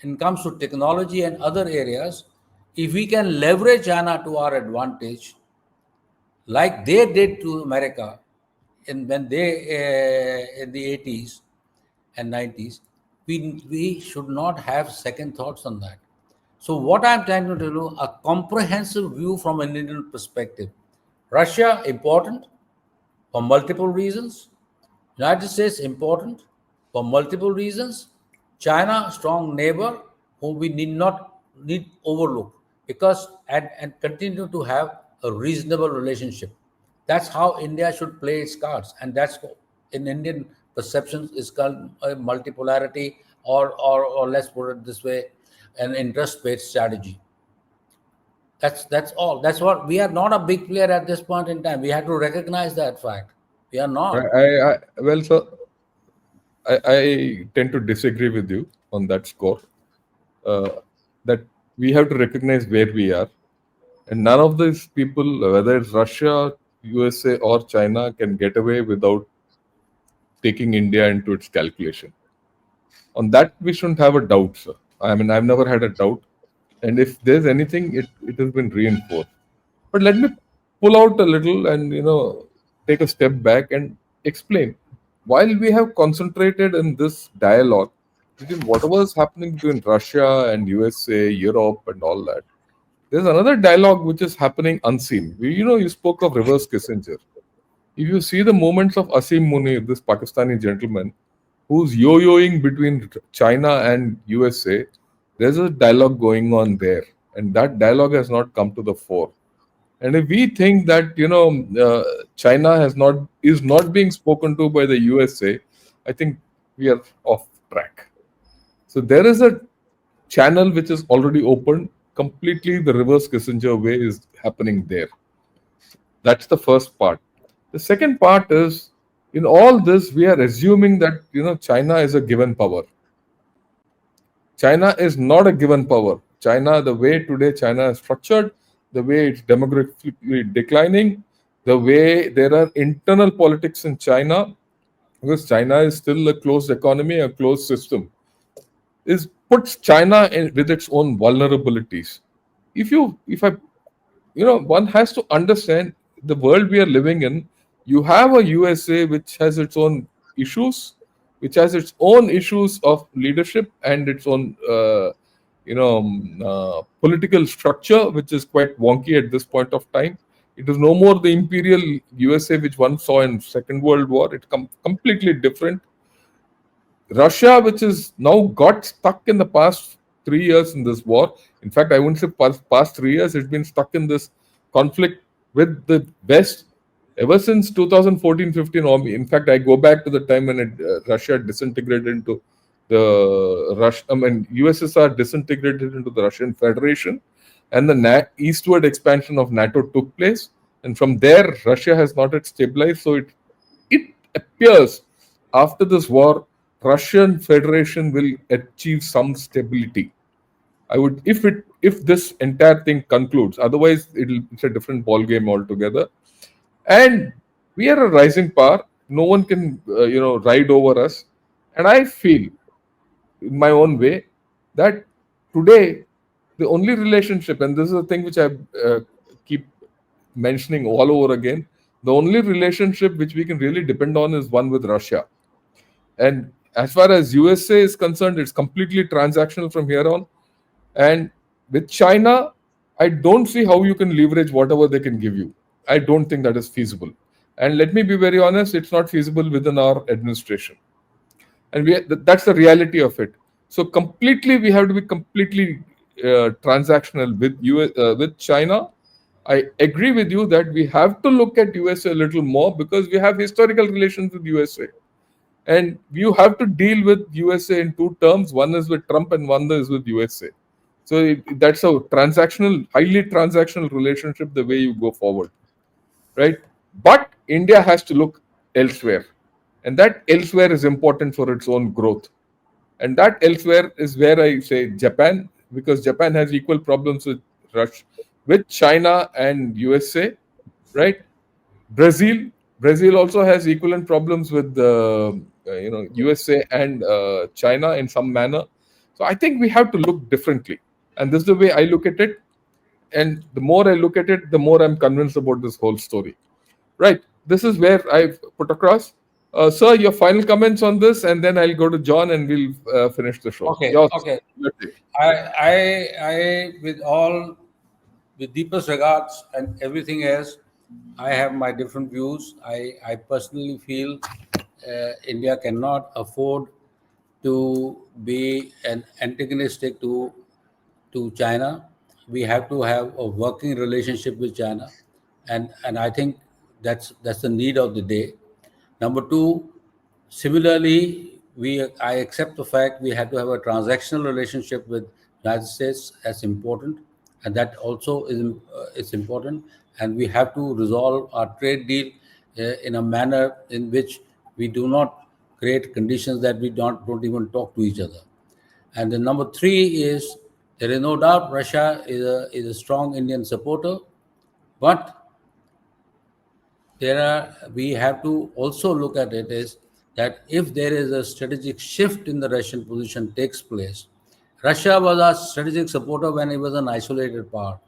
when it comes to technology and other areas, if we can leverage China to our advantage, like they did to America when they in the 80s and 90s, we should not have second thoughts on that. So what I'm trying to tell you, a comprehensive view from an Indian perspective. Russia important for multiple reasons. United States important for multiple reasons. China strong neighbor whom we need overlook because and continue to have a reasonable relationship. That's how India should play its cards, and that's in Indian perceptions is called a multipolarity or let's put it this way, an interest-based strategy. That's all. That's what we are not a big player at this point in time. We have to recognize that fact. We are not.
Well, sir, I tend to disagree with you on that score. Uh, that we have to recognize where we are, and none of these people, whether it's Russia, USA, or China, can get away without taking India into its calculation. On that, we shouldn't have a doubt, sir. I mean, I've never had a doubt, and if there's anything, it has been reinforced. But let me pull out a little and take a step back and explain. While we have concentrated in this dialogue between whatever is happening between Russia and USA, Europe, and all that, there's another dialogue which is happening unseen. You spoke of reverse Kissinger. If you see the movements of Asim Munir, this Pakistani gentleman, who's yo-yoing between China and USA, there's a dialogue going on there, and that dialogue has not come to the fore. And if we think that China is not being spoken to by the USA, I think we are off track. So there is a channel which is already open. Completely, the reverse Kissinger way is happening there. That's the first part. The second part is, in all this, we are assuming that China is a given power. China is not a given power. China, the way today China is structured, the way it's demographically declining, the way there are internal politics in China, because China is still a closed economy, a closed system, is puts China with its own vulnerabilities. If I one has to understand the world we are living in. You have a USA which has its own issues, which has its own issues of leadership and its own political structure, which is quite wonky at this point of time. It is no more the imperial USA which one saw in Second World War. It's completely different. Russia, which is now got stuck in the past 3 years in this war. In fact, I wouldn't say past 3 years. It's been stuck in this conflict with the West ever since 2014-15. In fact, I go back to the time when Russia disintegrated into the USSR disintegrated into the Russian Federation, and the eastward expansion of NATO took place. And from there, Russia has not yet stabilized. So it appears after this war, Russian Federation will achieve some stability. I would, if this entire thing concludes. Otherwise, it's a different ball game altogether. And we are a rising power. No one can ride over us. And I feel, in my own way, that today the only relationship, and this is a thing which I keep mentioning all over again, the only relationship which we can really depend on is one with Russia. And as far as USA is concerned, it's completely transactional from here on. And with China, I don't see how you can leverage whatever they can give you. I don't think that is feasible. And let me be very honest, it's not feasible within our administration. And that's the reality of it. So we have to be completely transactional with China. I agree with you that we have to look at USA a little more because we have historical relations with USA. And you have to deal with USA in two terms. One is with Trump and one is with USA. So that's a transactional, highly transactional relationship, the way you go forward, right? But India has to look elsewhere. And that elsewhere is important for its own growth. And that elsewhere is where I say Japan, because Japan has equal problems with Russia, with China and USA, right? Brazil, Brazil also has equivalent problems with the USA and China in some manner. So I think we have to look differently, and this is the way I look at it. And the more I look at it, the more I'm convinced about this whole story. Right. This is where I've put across. Sir, your final comments on this, and then I'll go to John and we'll finish the show.
Okay,
Yours.
okay.
Your take.
With all, with deepest regards and everything else, I have my different views. I personally feel India cannot afford to be an antagonistic to China. We have to have a working relationship with China, and I think that's the need of the day. Number two, similarly, I accept the fact we have to have a transactional relationship with United States as important, and that also is important. And we have to resolve our trade deal in a manner in which we do not create conditions that we don't even talk to each other. And then number three is there is no doubt Russia is a strong Indian supporter, but we have to also look at it is that if there is a strategic shift in the Russian position takes place, Russia was a strategic supporter when it was an isolated power.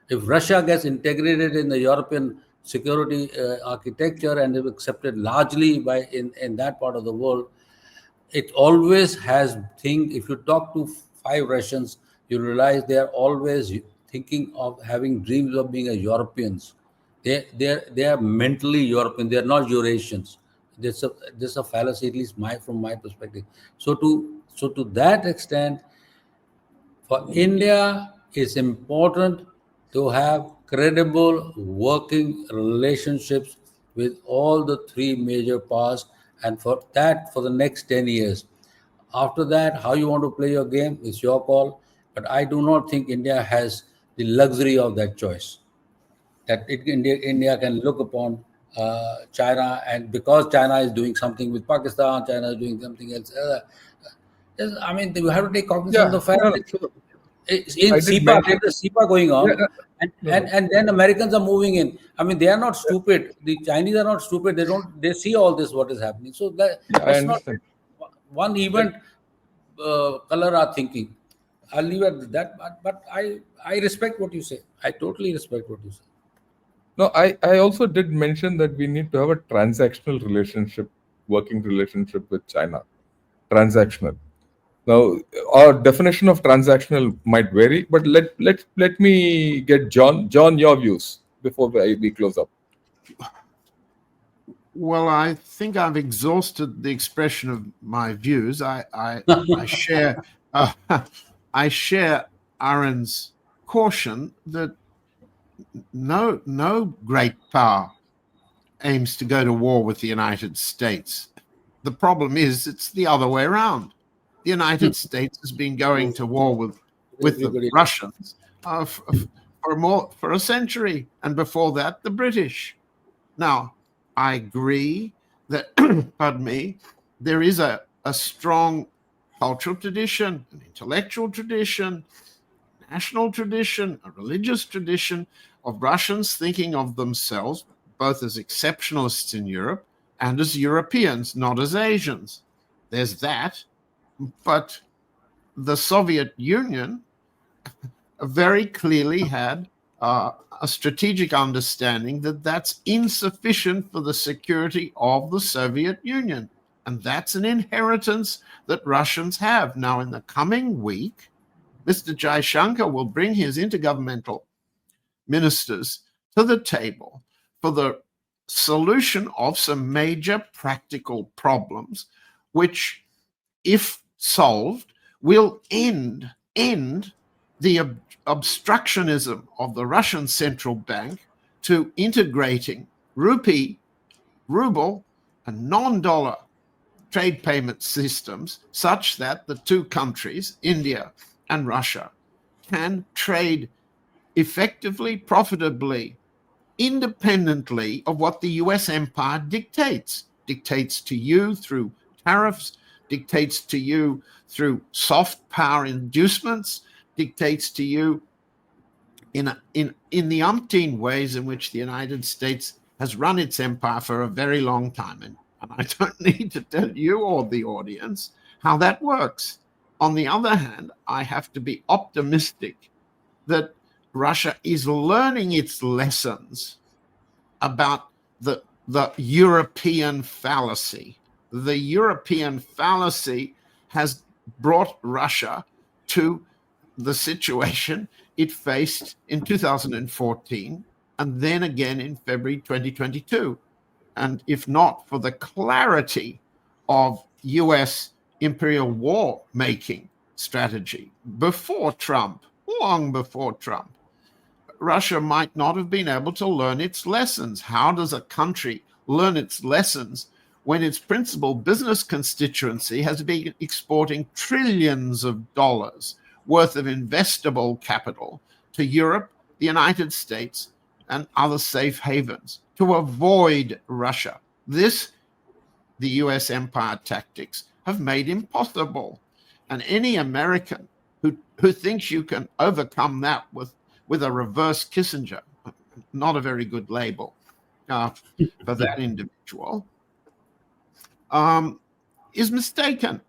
If Russia gets integrated in the European security architecture and is accepted largely in that part of the world, it always has think. If you talk to five Russians, you realize they are always thinking of having dreams of being a Europeans. They are mentally European. They are not Eurasians. This a fallacy, at least from my perspective. So to that extent, for India, it's important to have credible working relationships with all the three major powers, and for that, for the next 10 years. After that, how you want to play your game is your call, but I do not think India has the luxury of that choice. India can look upon China, and because China is doing something with Pakistan, China is doing something else. I mean, you have to take cognizance of
Yeah.
the fact
No, no,
that
sure.
in
I did
SEPA,
mention.
there's a SEPA going
Yeah.
on, and,
No,
and
no.
and then Americans are moving in. I mean, they are not stupid. The Chinese are not stupid. They see all this what is happening. So
Yeah, I
let's not
understand.
one
Let,
event color our thinking. I'll leave it at that. But I respect what you say. I totally respect what you say.
no, I also did mention that we need to have a transactional relationship, working relationship with China. Transactional. Now, our definition of transactional might vary, but let me get John. John, your views before we close up.
Well, I think I've exhausted the expression of my views. I share uh, I share Aaron's caution that no great power aims to go to war with the United States. The problem is it's the other way around. The United States has been going to war with the
Everybody.
Russians for a century, and before that, the British. Now, I agree that, pardon me, there is a strong cultural tradition, an intellectual tradition, national tradition, a religious tradition of Russians thinking of themselves both as exceptionalists in Europe and as Europeans, not as Asians. There's that. But the Soviet Union very clearly had a strategic understanding that that's insufficient for the security of the Soviet Union. And that's an inheritance that Russians have. Now, in the coming week, Mr. Jai Shankar will bring his intergovernmental ministers to the table for the solution of some major practical problems, which, if solved, will end the obstructionism of the Russian central bank to integrating rupee, ruble, and non-dollar trade payment systems such that the two countries, India and Russia, can trade effectively, profitably, independently of what the US empire dictates to you through tariffs, dictates to you through soft power inducements, dictates to you in the umpteen ways in which the United States has run its empire for a very long time. And I don't need to tell you or the audience how that works. On the other hand, I have to be optimistic that Russia is learning its lessons about the European fallacy. The European fallacy has brought Russia to the situation it faced in 2014 and then again in February 2022. And if not for the clarity of US imperial war making strategy before Trump, long before Trump, Russia might not have been able to learn its lessons. How does a country learn its lessons when its principal business constituency has been exporting trillions of dollars worth of investable capital to Europe, the United States, and other safe havens to avoid Russia? This, the US empire tactics have made impossible. And any American who thinks you can overcome that with a reverse Kissinger, not a very good label for that individual, is mistaken.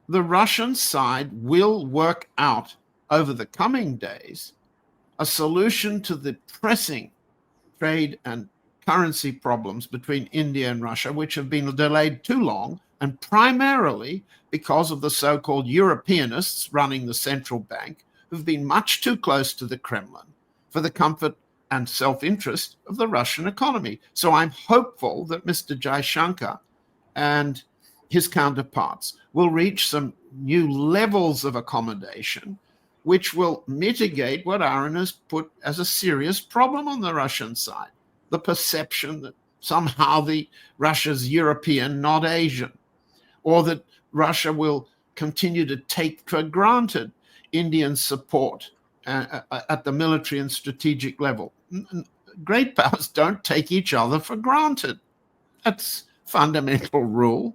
The Russian side will work out over the coming days a solution to the pressing trade and currency problems between India and Russia, which have been delayed too long, and primarily because of the so-called Europeanists running the central bank, who've been much too close to the Kremlin for the comfort and self-interest of the Russian economy. So I'm hopeful that Mr. Shankar and his counterparts will reach some new levels of accommodation, which will mitigate what Arun has put as a serious problem on the Russian side, the perception that somehow Russia's European, not Asian, or that Russia will continue to take for granted Indian support at the military and strategic level. Great powers don't take each other for granted. That's fundamental rule,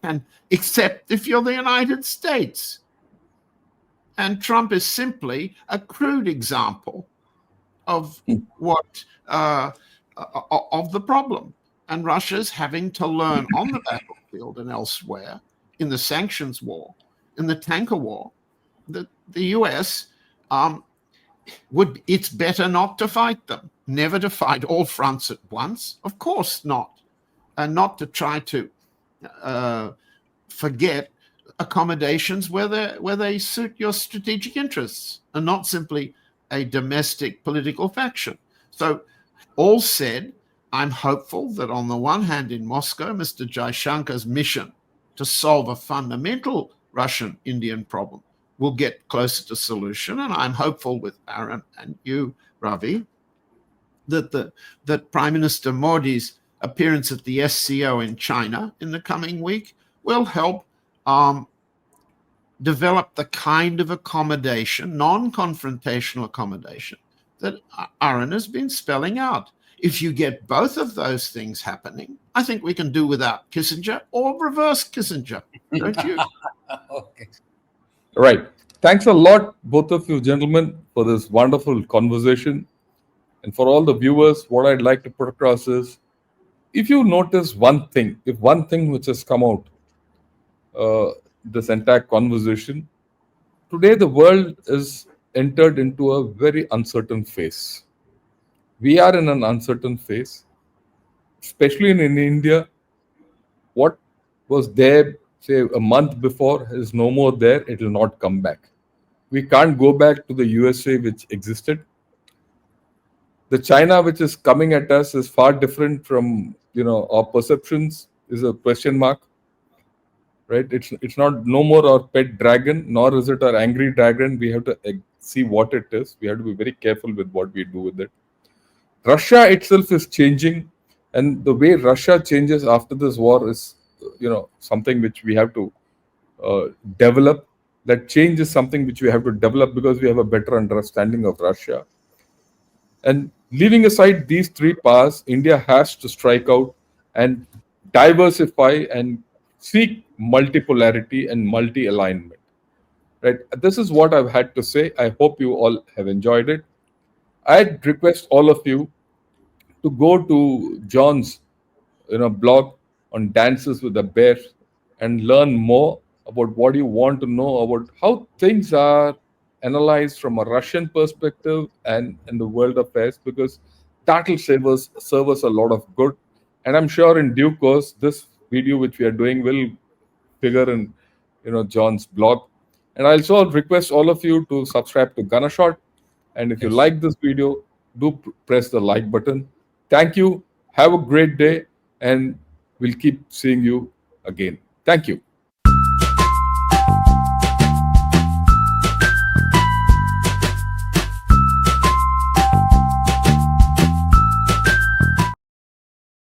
and except if you're the United States. And Trump is simply a crude example of what of the problem. And Russia's having to learn on the battlefield and elsewhere, in the sanctions war, in the tanker war, that the US it's better not to fight them, never to fight all fronts at once, of course not, and not to try to forget accommodations where they suit your strategic interests and not simply a domestic political faction. So all said, I'm hopeful that on the one hand in Moscow, Mr. Jaishankar's mission to solve a fundamental Russian-Indian problem will get closer to solution. And I'm hopeful with Arun and you, Ravi, that Prime Minister Modi's appearance at the SCO in China in the coming week will help develop the kind of accommodation, non-confrontational accommodation, that Arun has been spelling out. If you get both of those things happening, I think we can do without Kissinger or reverse Kissinger, don't you?
Okay.
Right. Thanks a lot, both of you gentlemen, for this wonderful conversation. And for all the viewers, what I'd like to put across is, if you notice one thing, if one thing which has come out this entire conversation, today the world is entered into a very uncertain phase. We are in an uncertain phase, especially in India. What was there, say, a month before is no more there. It will not come back. We can't go back to the USA which existed. The China which is coming at us is far different from our perceptions. Is a question mark, right? It's not no more our pet dragon, nor is it our angry dragon. We have to see what it is. We have to be very careful with what we do with it. Russia itself is changing, and the way Russia changes after this war is something which we have to uh, develop. That change is something which we have to develop because we have a better understanding of Russia. And leaving aside these three paths, India has to strike out and diversify and seek multipolarity and multi alignment. Right. This is what I've had to say. I hope you all have enjoyed it. I'd request all of you to go to John's blog on dances with the bear and learn more about what you want to know about how things are analyzed from a Russian perspective and the world affairs, because that will serve us a lot of good. And I'm sure in due course this video which we are doing will figure in John's blog. And I also request all of you to subscribe to Ganashot. And if you
Yes.
like this video, do press the like button. Thank you. Have a great day, and we'll keep seeing you again. Thank you.